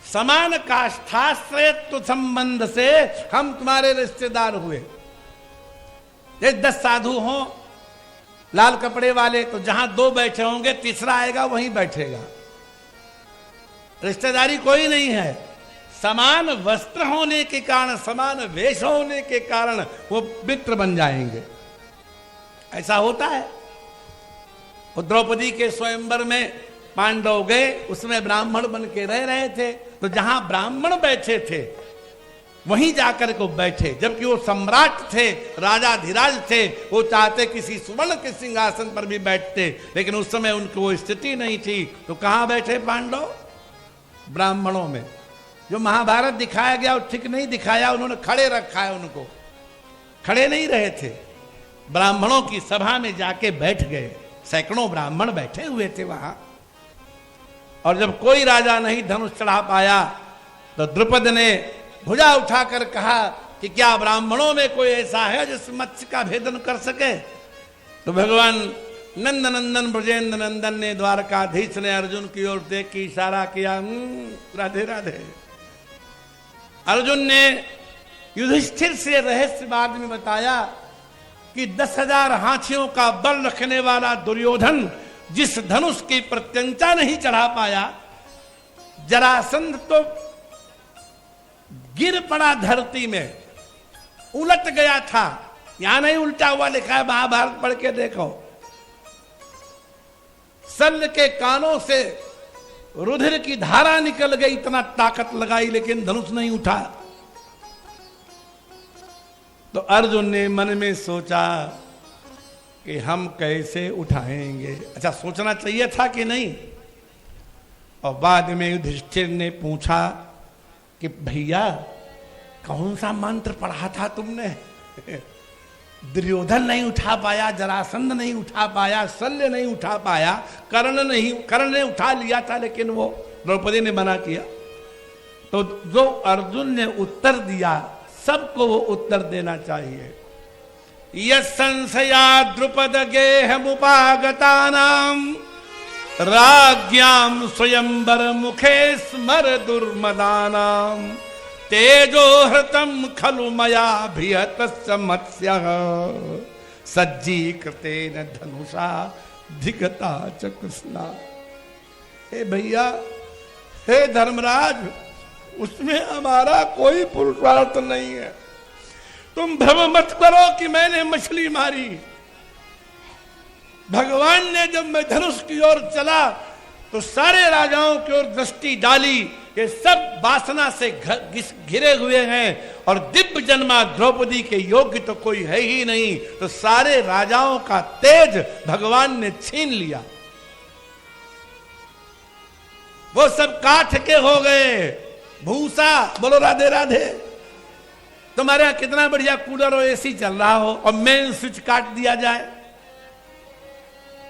समान काष्ठाश्रयत्व संबंध से हम तुम्हारे रिश्तेदार हुए। ये 10 साधु हों लाल कपड़े वाले, तो जहां 2 बैठे होंगे तीसरा आएगा वहीं बैठेगा। रिश्तेदारी कोई नहीं है, समान वस्त्र होने के कारण, समान वेश होने के कारण वो मित्र बन जाएंगे। ऐसा होता है। वो द्रौपदी के स्वयंवर में पांडव गए, उसमें ब्राह्मण बन के रह रहे थे, तो जहां ब्राह्मण बैठे थे वहीं जाकर को बैठे, जबकि वो सम्राट थे, राजाधिराज थे, वो चाहते किसी सुवर्ण के सिंहासन पर भी बैठते, लेकिन उस समय उनकी वो स्थिति नहीं थी। तो कहां बैठे पांडव? ब्राह्मणों में। जो महाभारत दिखाया गया वो ठीक नहीं दिखाया, उन्होंने खड़े रखा है, उनको खड़े नहीं रहे थे, ब्राह्मणों की सभा में जाके बैठ गए। सैकड़ों ब्राह्मण बैठे हुए थे वहां। और जब कोई राजा नहीं धनुष चढ़ा पाया तो द्रुपद ने भुजा उठाकर कहा कि क्या ब्राह्मणों में कोई ऐसा है जिस मत्स्य का भेदन कर सके? तो भगवान नंद नंदन ब्रजेंद्र नंदन ने, द्वारकाधीश ने अर्जुन की ओर देख के इशारा किया, राधे राधे। अर्जुन ने युधिष्ठिर से रहस्य बाद में बताया कि 10,000 हाथियों का बल रखने वाला दुर्योधन जिस धनुष की प्रत्यंचा नहीं चढ़ा पाया, जरासंध तो गिर पड़ा धरती में, उलट गया था, यहां नहीं उल्टा हुआ लिखा है, महाभारत पढ़ के देखो। शल्य के कानों से रुधिर की धारा निकल गई, इतना ताकत लगाई, लेकिन धनुष नहीं उठा। तो अर्जुन ने मन में सोचा कि हम कैसे उठाएंगे। अच्छा, सोचना चाहिए था कि नहीं? और बाद में युधिष्ठिर ने पूछा कि भैया कौन सा मंत्र पढ़ा था तुमने? दुर्योधन नहीं उठा पाया, जरासंध नहीं उठा पाया, शल्य नहीं उठा पाया, कर्ण ने उठा लिया था, लेकिन वो द्रौपदी ने मना किया। तो जो अर्जुन ने उत्तर दिया, सबको वो उत्तर देना चाहिए। यत्संशया द्रुपद गेहमुपागतानां राज्ञां स्वयंवर मुखे स्मर दुर्मदानां तेजो हृतं खलु मया भिहतस्य मत्स्यः सज्जीकृतेन धनुषा धिगता च कृष्णा। हे भैया, हे धर्मराज, उसमें हमारा कोई पुरुषार्थ नहीं है। तुम भ्रम मत करो कि मैंने मछली मारी। भगवान ने जब मैं धनुष की ओर चला तो सारे राजाओं की ओर दृष्टि डाली, ये सब वासना से घिरे हुए हैं और दिव्य जन्मा द्रौपदी के योग्य तो कोई है ही नहीं। तो सारे राजाओं का तेज भगवान ने छीन लिया, वो सब काठ के हो गए, भूसा। बोलो राधे राधे। तुम्हारे यहां कितना बढ़िया कूलर और एसी चल रहा हो और मेन स्विच काट दिया जाए।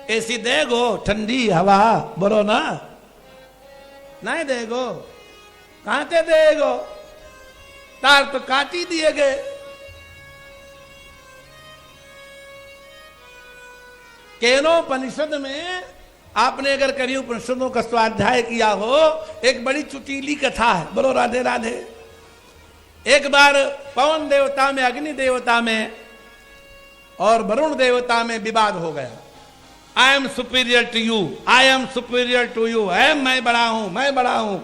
एसी देगो, ठंडी हवा, बोलो ना, नहीं देगो, कहां से देगो? तार तो काट ही दिए गए। केनोपनिषद में आपने अगर कभी उपनिषदों का स्वाध्याय किया हो, एक बड़ी चुटीली कथा है। बोलो राधे राधे। एक बार पवन देवता में, अग्नि देवता में और वरुण देवता में विवाद हो गया। I am superior to you, I am superior to you, है मैं बड़ा हूं, मैं बड़ा हूं।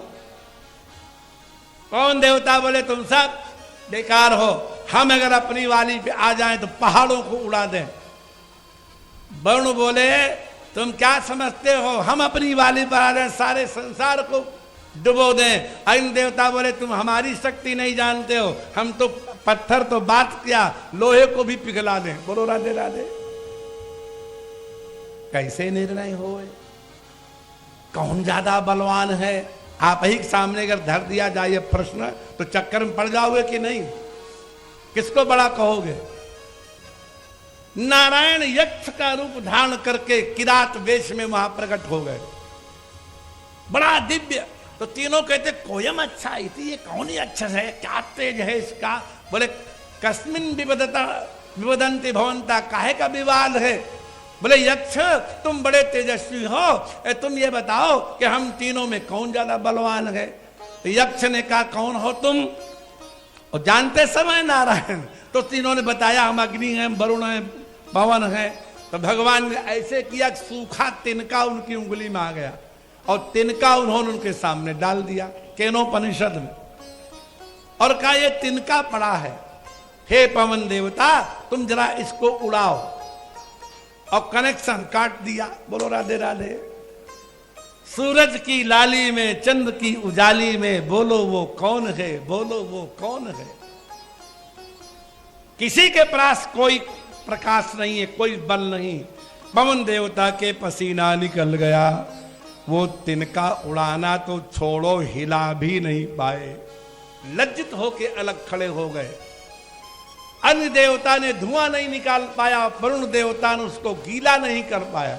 पवन देवता बोले तुम सब बेकार हो, हम अगर अपनी वाली पे आ जाएं तो पहाड़ों को उड़ा दें। वरुण बोले तुम क्या समझते हो, हम अपनी वाली पर आ जाए सारे संसार को डुबो दें। अग्नि देवता बोले तुम हमारी शक्ति नहीं जानते हो, हम तो पत्थर तो बात किया, लोहे को भी पिघला दें। बोलो राधे राधे। कैसे निर्णय हो, कौन ज्यादा बलवान है? आप ही के सामने अगर धर दिया जाए ये प्रश्न तो चक्कर में पड़ जाओगे कि नहीं? किसको बड़ा कहोगे? नारायण यक्ष का रूप धारण करके किरात वेश में वहां प्रकट हो गए, बड़ा दिव्य। तो तीनों कहते कोयम अच्छा है, ये कौन ही अच्छा है, क्या तेज है इसका। बोले कस्मिन विवदंती भवंता, काहे का विवाद है? बोले यक्ष तुम बड़े तेजस्वी हो, तुम ये बताओ कि हम तीनों में कौन ज्यादा बलवान है। तो यक्ष ने कहा कौन हो तुम? और जानते समय नारायण। तो तीनों ने बताया हम अग्नि हैं, वरुण हैं, पवन है। तो भगवान ने ऐसे किया कि सूखा तिनका उनकी उंगली में आ गया और तिनका उन्होंने उनके सामने डाल दिया केनोपनिषद में, और कहा ये तिनका पड़ा है, हे पवन देवता तुम जरा इसको उड़ाओ, और कनेक्शन काट दिया। बोलो राधे राधे। सूरज की लाली में, चंद्र की उजाली में, बोलो वो कौन है, बोलो वो कौन है। किसी के पास कोई प्रकाश नहीं है, कोई बल नहीं। पवन देवता के पसीना निकल गया, वो तिनका उड़ाना तो छोड़ो, हिला भी नहीं पाए, लज्जित होके अलग खड़े हो गए। अन्य देवता ने धुआं नहीं निकाल पाया, वरुण देवता ने उसको गीला नहीं कर पाया।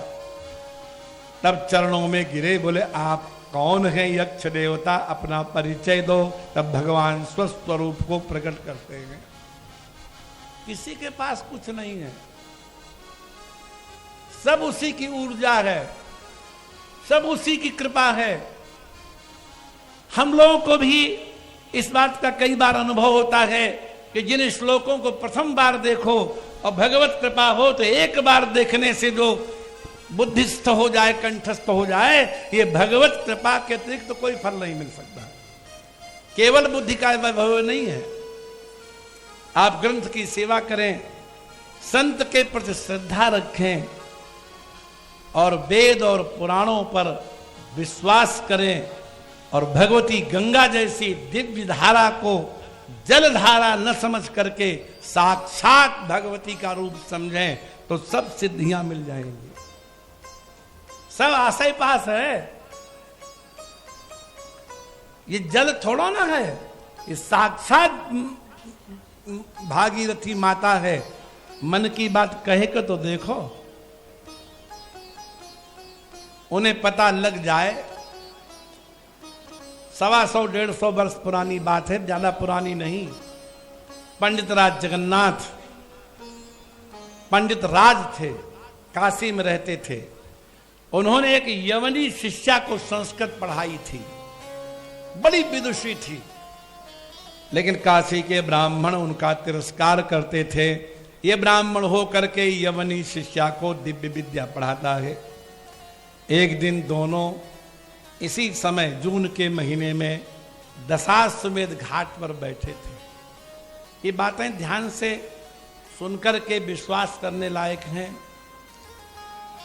तब चरणों में गिरे, बोले आप कौन हैं यक्ष देवता, अपना परिचय दो। तब भगवान स्वस्वरूप को प्रकट करते हैं। किसी के पास कुछ नहीं है, सब उसी की ऊर्जा है, सब उसी की कृपा है। हम लोगों को भी इस बात का कई बार अनुभव होता है कि जिन श्लोकों को प्रथम बार देखो और भगवत कृपा हो तो एक बार देखने से जो बुद्धिस्थ हो जाए, कंठस्थ हो जाए, ये भगवत कृपा के अतिरिक्त तो कोई फल नहीं मिल सकता। केवल बुद्धि का वैभव नहीं है। आप ग्रंथ की सेवा करें, संत के प्रति श्रद्धा रखें और वेद और पुराणों पर विश्वास करें और भगवती गंगा जैसी दिव्य धारा को जल धारा न समझ करके साक्षात भगवती का रूप समझें तो सब सिद्धियां मिल जाएंगी। सब आसे पास है। ये जल थोड़ा ना है, ये साक्षात भागीरथी माता है। मन की बात कहे के तो देखो, उन्हें पता लग जाए। 125-150 वर्ष पुरानी बात है, ज्यादा पुरानी नहीं। पंडित राज जगन्नाथ पंडित राज थे, काशी में रहते थे। उन्होंने एक यवनी शिष्या को संस्कृत पढ़ाई थी, बड़ी विदुषी थी, लेकिन काशी के ब्राह्मण उनका तिरस्कार करते थे। ये ब्राह्मण हो करके यवनी शिष्या को दिव्य विद्या पढ़ाता है। एक दिन दोनों इसी समय जून के महीने में दशाश्वमेध घाट पर बैठे थे। ये बातें ध्यान से सुनकर के विश्वास करने लायक हैं।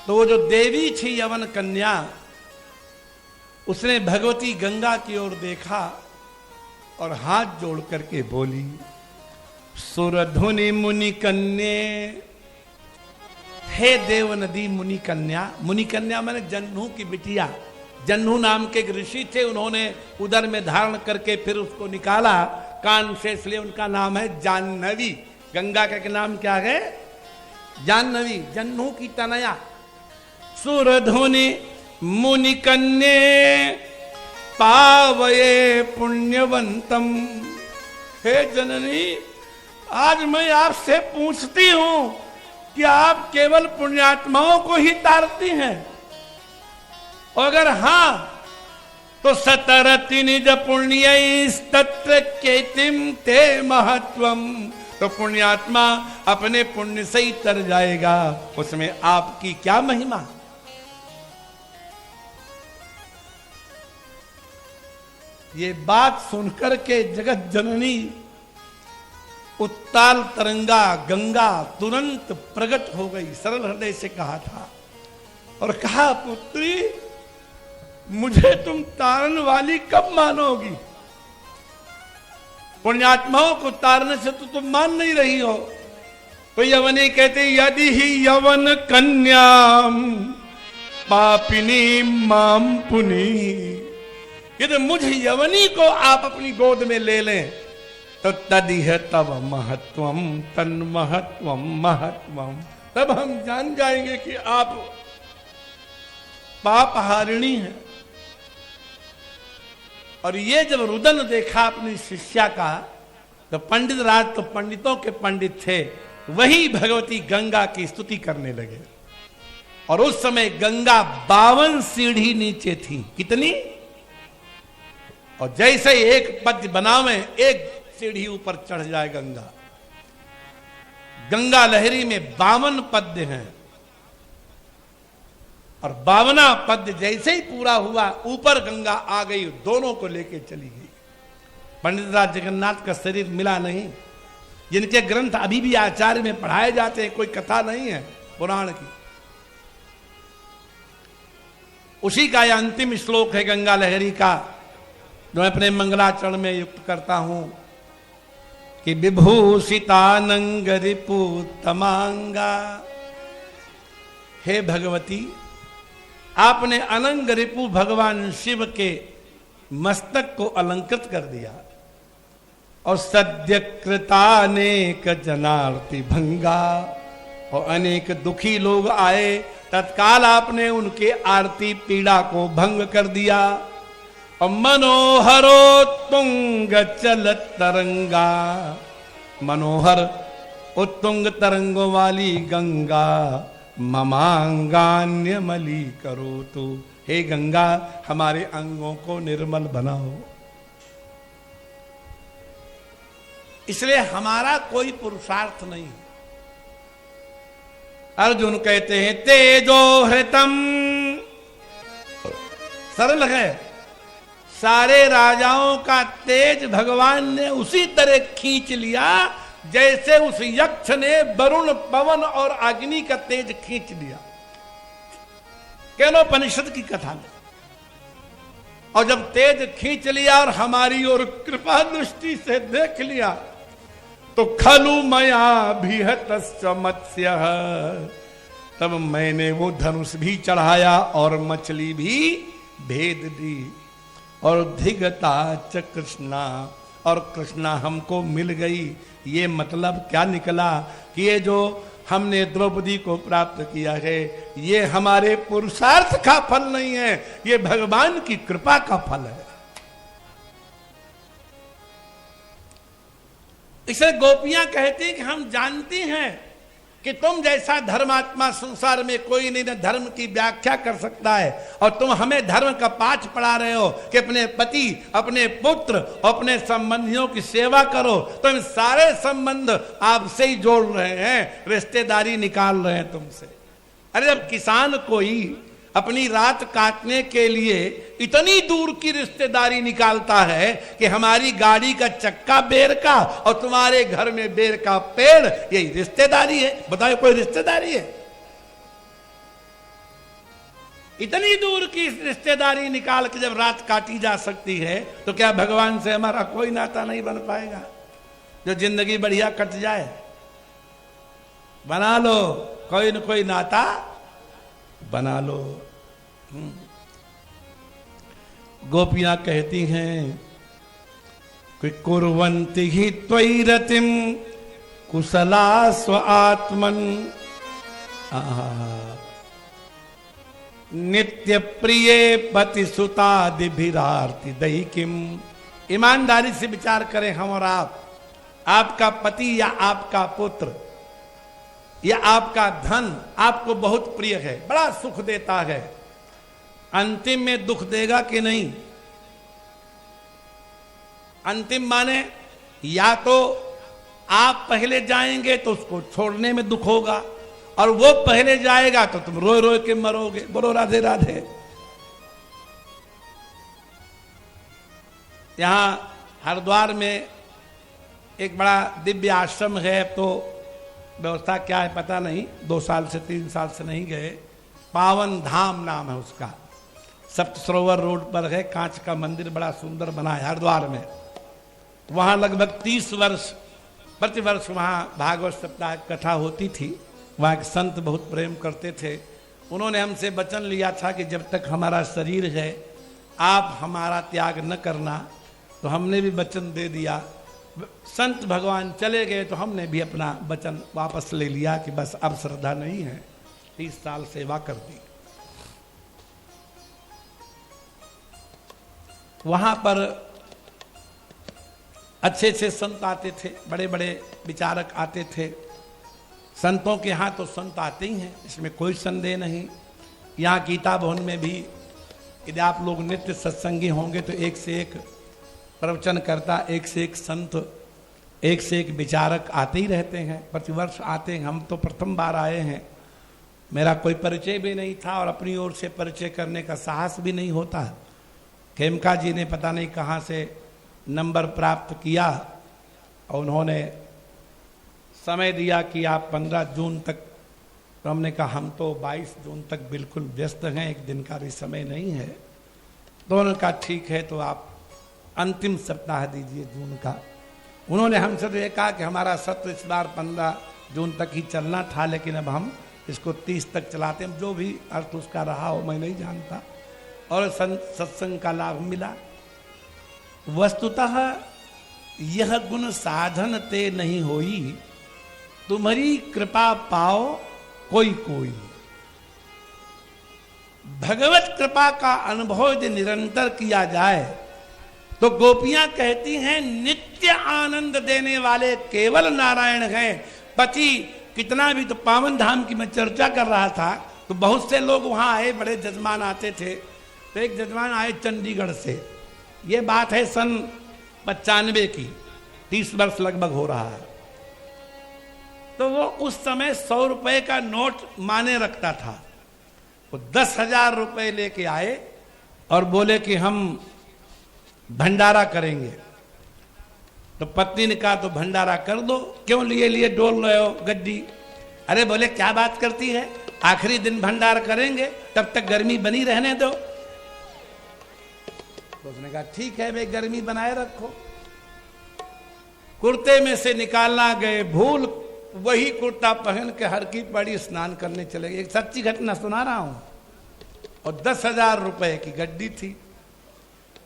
तो वो जो देवी थी यवन कन्या, उसने भगवती गंगा की ओर देखा और हाथ जोड़ करके बोली, सुरधुनि मुनि कन्ये, हे देव नदी मुनि कन्या। मुनि कन्या माने जन्नू की बिटिया। जन्नू नाम के एक ऋषि थे, उन्होंने उदर में धारण करके फिर उसको निकाला कान से, इसलिए उनका नाम है जाह्नवी। गंगा का नाम क्या है? जाह्नवी, जन्नू की तनया। सुरधुनि मुनि कन्ये पावये पुण्यवंतम। हे जननी, आज मैं आपसे पूछती हूं कि आप केवल पुण्यात्माओं को ही तारती हैं? अगर हां तो सतरति निज पुण्यैस्तत्र केतिम ते महत्वम। तो पुण्यात्मा अपने पुण्य से ही तर जाएगा, उसमें आपकी क्या महिमा। ये बात सुनकर के जगत जननी उत्ताल तरंगा गंगा तुरंत प्रकट हो गई। सरल हृदय से कहा था और कहा, पुत्री मुझे तुम तारन वाली कब मानोगी? पुण्यात्माओं को तारने से तो तुम मान नहीं रही हो। तो यवनी कहते, यदि ही यवन कन्याम पापिनी माम पुनी। यदि मुझ यवनी को आप अपनी गोद में ले लें तो तदिह तब महत्वम तन महत्वम महत्वम। तब हम जान जाएंगे कि आप पापहारिणी हैं। और ये जब रुदन देखा अपनी शिष्या का, तो पंडित राज तो पंडितों के पंडित थे, वही भगवती गंगा की स्तुति करने लगे। और उस समय गंगा 52 सीढ़ी नीचे थी। कितनी? और जैसे एक पद्य बनावे, एक सीढ़ी ऊपर चढ़ जाए गंगा। गंगा लहरी में 52 पद्य हैं और 52वां पद्य जैसे ही पूरा हुआ, ऊपर गंगा आ गई, दोनों को लेके चली गई। पंडित राज जगन्नाथ का शरीर मिला नहीं, जिनके ग्रंथ अभी भी आचार्य में पढ़ाए जाते हैं, कोई कथा नहीं है पुराण की। उसी का यह अंतिम श्लोक है गंगा लहरी का, जो मैं अपने मंगलाचरण में युक्त करता हूं कि विभूषितानंग रिपु तमांगा। हे भगवती, आपने अनंग रिपु भगवान शिव के मस्तक को अलंकृत कर दिया और सद्य कृतानेक जनार्ति भंगा। और अनेक दुखी लोग आए, तत्काल आपने उनके आरती पीड़ा को भंग कर दिया। और मनोहरो तुंग चल तरंगा, मनोहर उत्तुंग तरंगों वाली गंगा ममांगान्य मली करो। तो हे गंगा, हमारे अंगों को निर्मल बनाओ। इसलिए हमारा कोई पुरुषार्थ नहीं। अर्जुन कहते हैं तेजो हृतम, सरल है। सारे राजाओं का तेज भगवान ने उसी तरह खींच लिया जैसे उस यक्ष ने वरुण, पवन और अग्नि का तेज खींच लिया, केनोपनिषद की कथा में। और जब तेज खींच लिया और हमारी ओर कृपा दृष्टि से देख लिया, तो खलु मया भिहतश्च मत्स्य, तब मैंने वो धनुष भी चढ़ाया और मछली भी भेद दी। और धिगता च कृष्णा, और कृष्णा हमको मिल गई। ये मतलब क्या निकला कि ये जो हमने द्रौपदी को प्राप्त किया है, ये हमारे पुरुषार्थ का फल नहीं है, ये भगवान की कृपा का फल है। इसे गोपियां कहती हैं कि हम जानती हैं कि तुम जैसा धर्मात्मा संसार में कोई नहीं, न धर्म की व्याख्या कर सकता है, और तुम हमें धर्म का पाठ पढ़ा रहे हो कि अपने पति, अपने पुत्र, अपने संबंधियों की सेवा करो। तो हम सारे संबंध आपसे ही जोड़ रहे हैं, रिश्तेदारी निकाल रहे हैं तुमसे। अरे जब किसान कोई अपनी रात काटने के लिए इतनी दूर की रिश्तेदारी निकालता है कि हमारी गाड़ी का चक्का बेर का और तुम्हारे घर में बेर का पेड़, यही रिश्तेदारी है। बताओ कोई रिश्तेदारी है? इतनी दूर की रिश्तेदारी निकाल के जब रात काटी जा सकती है, तो क्या भगवान से हमारा कोई नाता नहीं बन पाएगा? जो जिंदगी बढ़िया कट जाए, बना लो कोई न कोई नाता, बना लो। गोपियां कहती हैं कि कुर्वन्ति ही त्वयि रतिम कुशला स्व आत्मन, नित्य प्रिय पति सुतादिभिरार्ति दैकिम। ईमानदारी से विचार करें हम और आप, आपका पति या आपका पुत्र या आपका धन आपको बहुत प्रिय है, बड़ा सुख देता है, अंतिम में दुख देगा कि नहीं? अंतिम माने या तो आप पहले जाएंगे तो उसको छोड़ने में दुख होगा, और वो पहले जाएगा तो तुम रोए रोए के मरोगे। बोलो राधे राधे। यहां हरिद्वार में एक बड़ा दिव्य आश्रम है, तो व्यवस्था क्या है पता नहीं, 2 साल से 3 साल से नहीं गए। पावन धाम नाम है उसका, सप्त सरोवर रोड पर है, कांच का मंदिर बड़ा सुंदर बना है हरिद्वार में। वहां लगभग 30 वर्ष प्रतिवर्ष वहां भागवत सप्ताह कथा होती थी। वहां के संत बहुत प्रेम करते थे। उन्होंने हमसे वचन लिया था कि जब तक हमारा शरीर है आप हमारा त्याग न करना, तो हमने भी वचन दे दिया। संत भगवान चले गए तो हमने भी अपना वचन वापस ले लिया कि बस अब श्रद्धा नहीं है, 30 साल सेवा कर दी। वहां पर अच्छे अच्छे संत आते थे, बड़े बड़े विचारक आते थे। संतों के यहाँ तो संत आते ही हैं, इसमें कोई संदेह नहीं। यहाँ गीता भवन में भी यदि आप लोग नित्य सत्संगी होंगे तो एक से एक प्रवचन करता, एक से एक संत, एक से एक विचारक आते ही रहते हैं, प्रतिवर्ष आते हैं। हम तो प्रथम बार आए हैं, मेरा कोई परिचय भी नहीं था और अपनी ओर से परिचय करने का साहस भी नहीं होता। खेमका जी ने पता नहीं कहाँ से नंबर प्राप्त किया और उन्होंने समय दिया कि आप 15 जून तक, तो हमने कहा हम तो 22 जून तक बिल्कुल व्यस्त हैं, एक दिन का भी समय नहीं है। तो उन्होंने कहा ठीक है, तो आप अंतिम सप्ताह दीजिए जून का। उन्होंने हमसे तो ये कहा कि हमारा सत्र इस बार 15 जून तक ही चलना था, लेकिन अब हम इसको 30 तक चलाते हैं। जो भी अर्थ उसका रहा हो मैं नहीं जानता, और सत्संग का लाभ मिला। वस्तुतः यह गुण साधन ते नहीं होई, तुम्हारी कृपा पाओ कोई कोई। भगवत कृपा का अनुभव यदि निरंतर किया जाए तो गोपियां कहती हैं नित्य आनंद देने वाले केवल नारायण हैं। पति कितना भी, तो पावन धाम की मैं चर्चा कर रहा था, तो बहुत से लोग वहां आए, बड़े जजमान आते थे। तो एक जजमान आए चंडीगढ़ से, ये बात है सन 95 की, 30 वर्ष लगभग हो रहा है। तो वो उस समय 100 रुपए का नोट माने रखता था। वो 10,000 रुपए लेके आए और बोले कि हम भंडारा करेंगे। तो पत्नी ने कहा तो भंडारा कर दो, क्यों लिए लिए डोल रहे हो गड्डी? अरे बोले क्या बात करती है, आखिरी दिन भंडार करेंगे, तब तक गर्मी बनी रहने दो। तो उसने कहा ठीक है भाई, गर्मी बनाए रखो। कुर्ते में से निकालना गए, भूल वही कुर्ता पहन के हर की पड़ी स्नान करने चले गए। एक सच्ची घटना सुना रहा हूं। और 10,000 रुपए की गड्डी थी।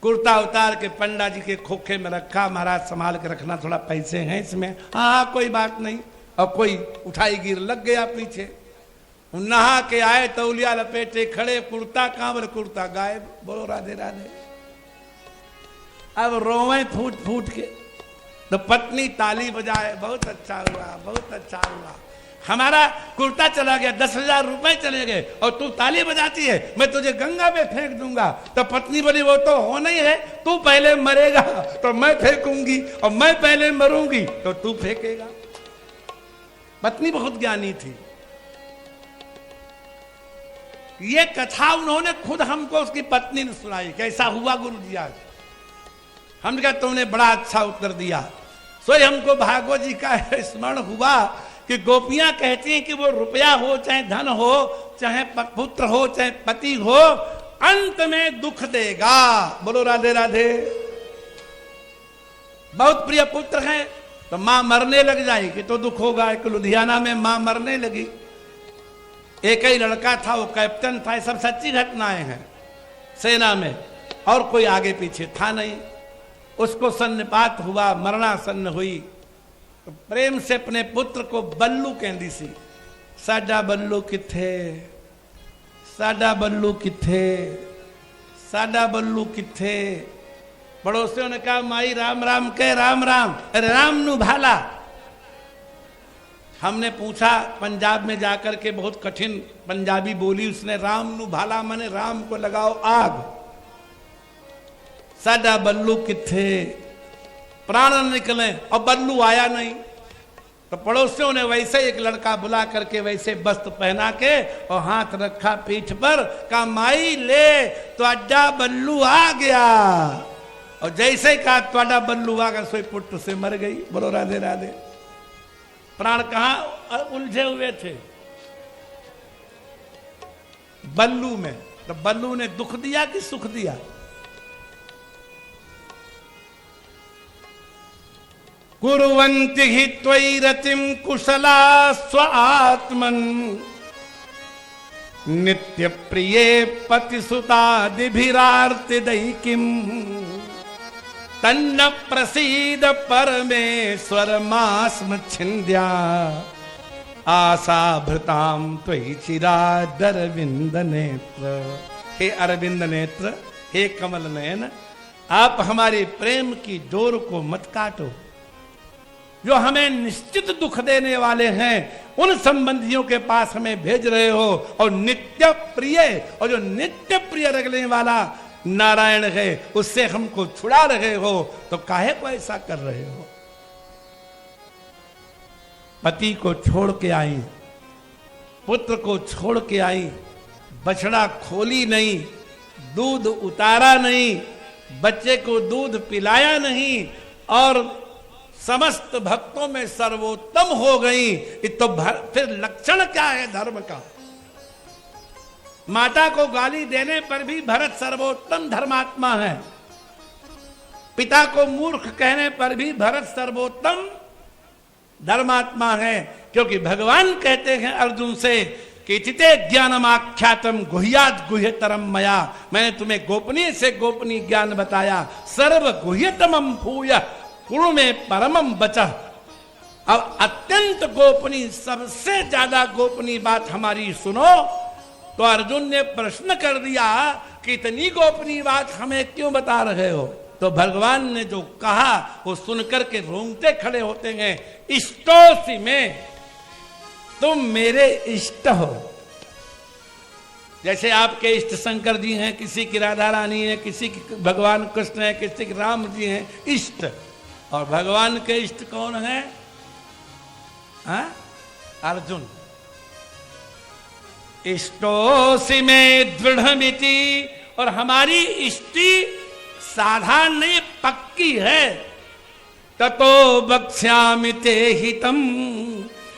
कुर्ता उतार के पंडा जी के खोखे में रखा, महाराज संभाल के रखना, थोड़ा पैसे हैं इसमें। हाँ कोई बात नहीं। और कोई उठाई गिर लग गया पीछे। नहा के आए, तौलिया लपेटे खड़े, कुर्ता कहां? बोले कुर्ता गायब। बोलो राधे राधे। अब रोवे फूट फूट के। तो पत्नी ताली बजाए, बहुत अच्छा हुआ, बहुत अच्छा हुआ, हमारा कुर्ता चला गया, 10,000 रुपए चले गए, और तू ताली बजाती है, मैं तुझे गंगा में फेंक दूंगा। तो पत्नी बोली वो तो होना ही है, तू पहले मरेगा तो मैं फेंकूंगी, और मैं पहले मरूंगी तो तू फेंकेगा। पत्नी बहुत ज्ञानी थी। ये कथा उन्होंने खुद हमको उसकी पत्नी ने सुनाई। कैसा हुआ गुरु जी आज? हमने कहा तुमने बड़ा अच्छा उत्तर दिया। सोई हमको भागवत जी का स्मरण हुआ कि गोपियां कहती हैं कि वो रुपया हो, चाहे धन हो, चाहे पुत्र हो, चाहे पति हो, अंत में दुख देगा। बोलो राधे राधे। बहुत प्रिय पुत्र है तो मां मरने लग जाएगी तो दुख होगा। एक लुधियाना में मां मरने लगी, एक ही लड़का था, वो कैप्टन था। ये सब सच्ची घटनाएं हैं सेना में, और कोई आगे पीछे था नहीं। उसको सन्निपात हुआ, मरणासन्न हुई, तो प्रेम से अपने पुत्र को बल्लू कहती सी। साडा बल्लू किथे, साडा बल्लू किथे, साडा बल्लू किथे। पड़ोसियों ने कहा माई राम राम कह, राम राम। अरे राम नु भाला। हमने पूछा पंजाब में जाकर के, बहुत कठिन पंजाबी बोली उसने, राम नु भाला माने राम को लगाओ आग। साडा बल्लू किथे, प्राण निकले, और बल्लू आया नहीं। तो पड़ोसियों ने वैसे एक लड़का बुला करके वैसे वस्त्र पहना के और हाथ रखा पीठ पर, कहा माई ले तो अड्डा बल्लू आ गया। और जैसे ही कहा त्वाडा बल्लू आ गया, सोई पुत्र से मर गई। बोलो राधे राधे। प्राण कहां उलझे हुए थे? बल्लू में। तो बल्लू ने दुख दिया कि सुख दिया? कुर्वन्ति हि त्वयि रतिं कुशला स्व आत्मन, नित्य प्रिये पतिसुतादिभिरार्तिदैकिं, तन्न प्रसीद परमेश्वर मास्म छिन्द्या, आशा भृतां त्वयि चिरादरविंद नेत्र। हे अरविंद नेत्र, हे कमल नयन, आप हमारे प्रेम की डोर को मत काटो। जो हमें निश्चित दुख देने वाले हैं उन संबंधियों के पास हमें भेज रहे हो, और नित्य प्रिय, और जो नित्य प्रिय रखने वाला नारायण है उससे हमको छुड़ा रहे हो, तो काहे को ऐसा कर रहे हो? पति को छोड़ के आई, पुत्र को छोड़ के आई, बछड़ा खोली नहीं, दूध उतारा नहीं, बच्चे को दूध पिलाया नहीं, और समस्त भक्तों में सर्वोत्तम हो गई। तो फिर लक्षण क्या है धर्म का? माता को गाली देने पर भी भरत सर्वोत्तम धर्मात्मा है, पिता को मूर्ख कहने पर भी भरत सर्वोत्तम धर्मात्मा है। क्योंकि भगवान कहते हैं अर्जुन से कि चिते ज्ञानम आख्यातम गुह्यात गुह्यतरम मया, मैंने तुम्हें गोपनीय से गोपनीय ज्ञान बताया। सर्व गुह्यतमम भूय कुरु में परमम बचः। अब अत्यंत गोपनीय, सबसे ज्यादा गोपनीय बात हमारी सुनो। तो अर्जुन ने प्रश्न कर दिया कि इतनी गोपनीय बात हमें क्यों बता रहे हो? तो भगवान ने जो कहा वो सुनकर के रोंगटे खड़े होते हैं। इष्टोसि में, तुम मेरे इष्ट हो। जैसे आपके इष्ट शंकर जी हैं, किसी की राधा रानी है, किसी की भगवान कृष्ण है, किसी की राम जी हैं, इष्ट। और भगवान के इष्ट कौन है? अर्जुन। इष्टोसि में दृढ़मिति, और हमारी इष्टि साधारण नहीं, पक्की है। ततो वक्ष्यामि ते हितम,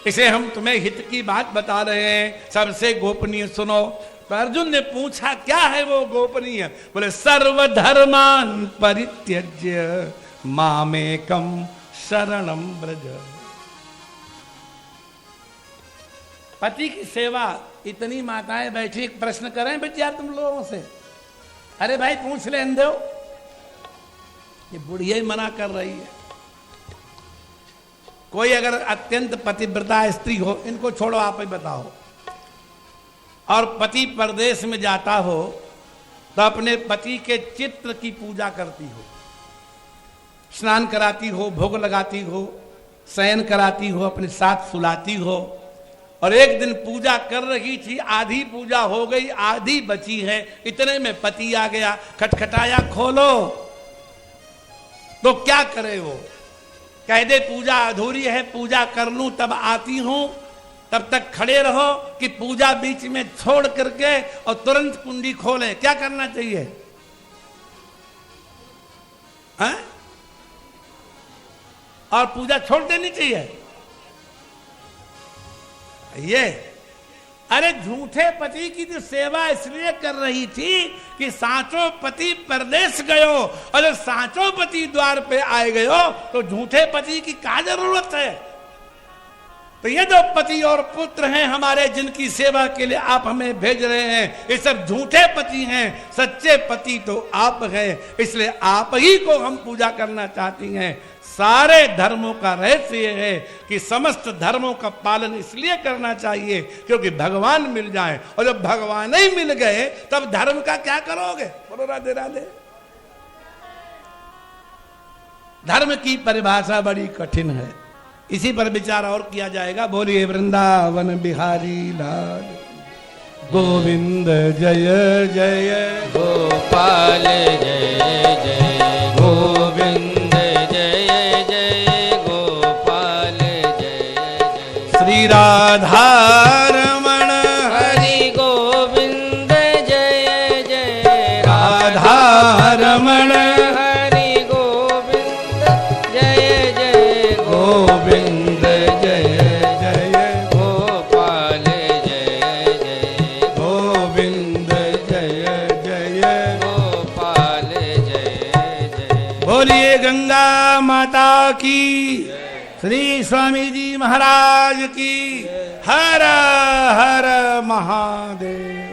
इसे हम तुम्हें हित की बात बता रहे हैं, सबसे गोपनीय सुनो। तो अर्जुन ने पूछा क्या है वो गोपनीय? बोले सर्वधर्मान परित्यज्य मामेकम शरणम ब्रज। पति की सेवा। इतनी माताएं बैठी एक प्रश्न करें बेटिया तुम लोगों से, अरे भाई पूछ ले अंधे हो, ये बुढ़िया ही मना कर रही है। कोई अगर अत्यंत पतिव्रता स्त्री हो, इनको छोड़ो आप ही बताओ, और पति परदेश में जाता हो तो अपने पति के चित्र की पूजा करती हो, स्नान कराती हो, भोग लगाती हो, शयन कराती हो, अपने साथ सुलाती हो। और एक दिन पूजा कर रही थी, आधी पूजा हो गई, आधी बची है, इतने में पति आ गया, खटखटाया, खोलो। तो क्या करे वो? कह दे पूजा अधूरी है, पूजा कर लूं तब आती हूं, तब तक खड़े रहो, कि पूजा बीच में छोड़ करके और तुरंत कुंडी खोले? क्या करना चाहिए? हैं? और पूजा छोड़ देनी चाहिए ये? अरे झूठे पति की तो सेवा इसलिए कर रही थी कि सांचो पति परदेश गयो, और जब सांचो पति द्वार पे आए गयो तो झूठे पति की क्या जरूरत है? तो ये जो पति और पुत्र हैं हमारे, जिनकी सेवा के लिए आप हमें भेज रहे हैं, ये सब झूठे पति हैं, सच्चे पति तो आप हैं। इसलिए आप ही को हम पूजा करना चाहती हैं। सारे धर्मों का रहस्य ये है कि समस्त धर्मों का पालन इसलिए करना चाहिए क्योंकि भगवान मिल जाए, और जब भगवान ही मिल गए तब धर्म का क्या करोगे? बोलो राधे राधे। धर्म की परिभाषा बड़ी कठिन है, इसी पर विचार और किया जाएगा। बोलिए वृंदावन बिहारी लाल गोविंद जय जय गोपाल जय जय गोविंद जय जय गोपाल जय जय श्री राधा रमण हरि गोविंद जय जय राधा रमण हरि गोविंद जय जय गोविंद जय जय गोपाल जय जय गोविंद जय जय गोपाल जय जय। बोलिए गंगा माता की, श्री स्वामी जी महाराज की, हर हर महादेव।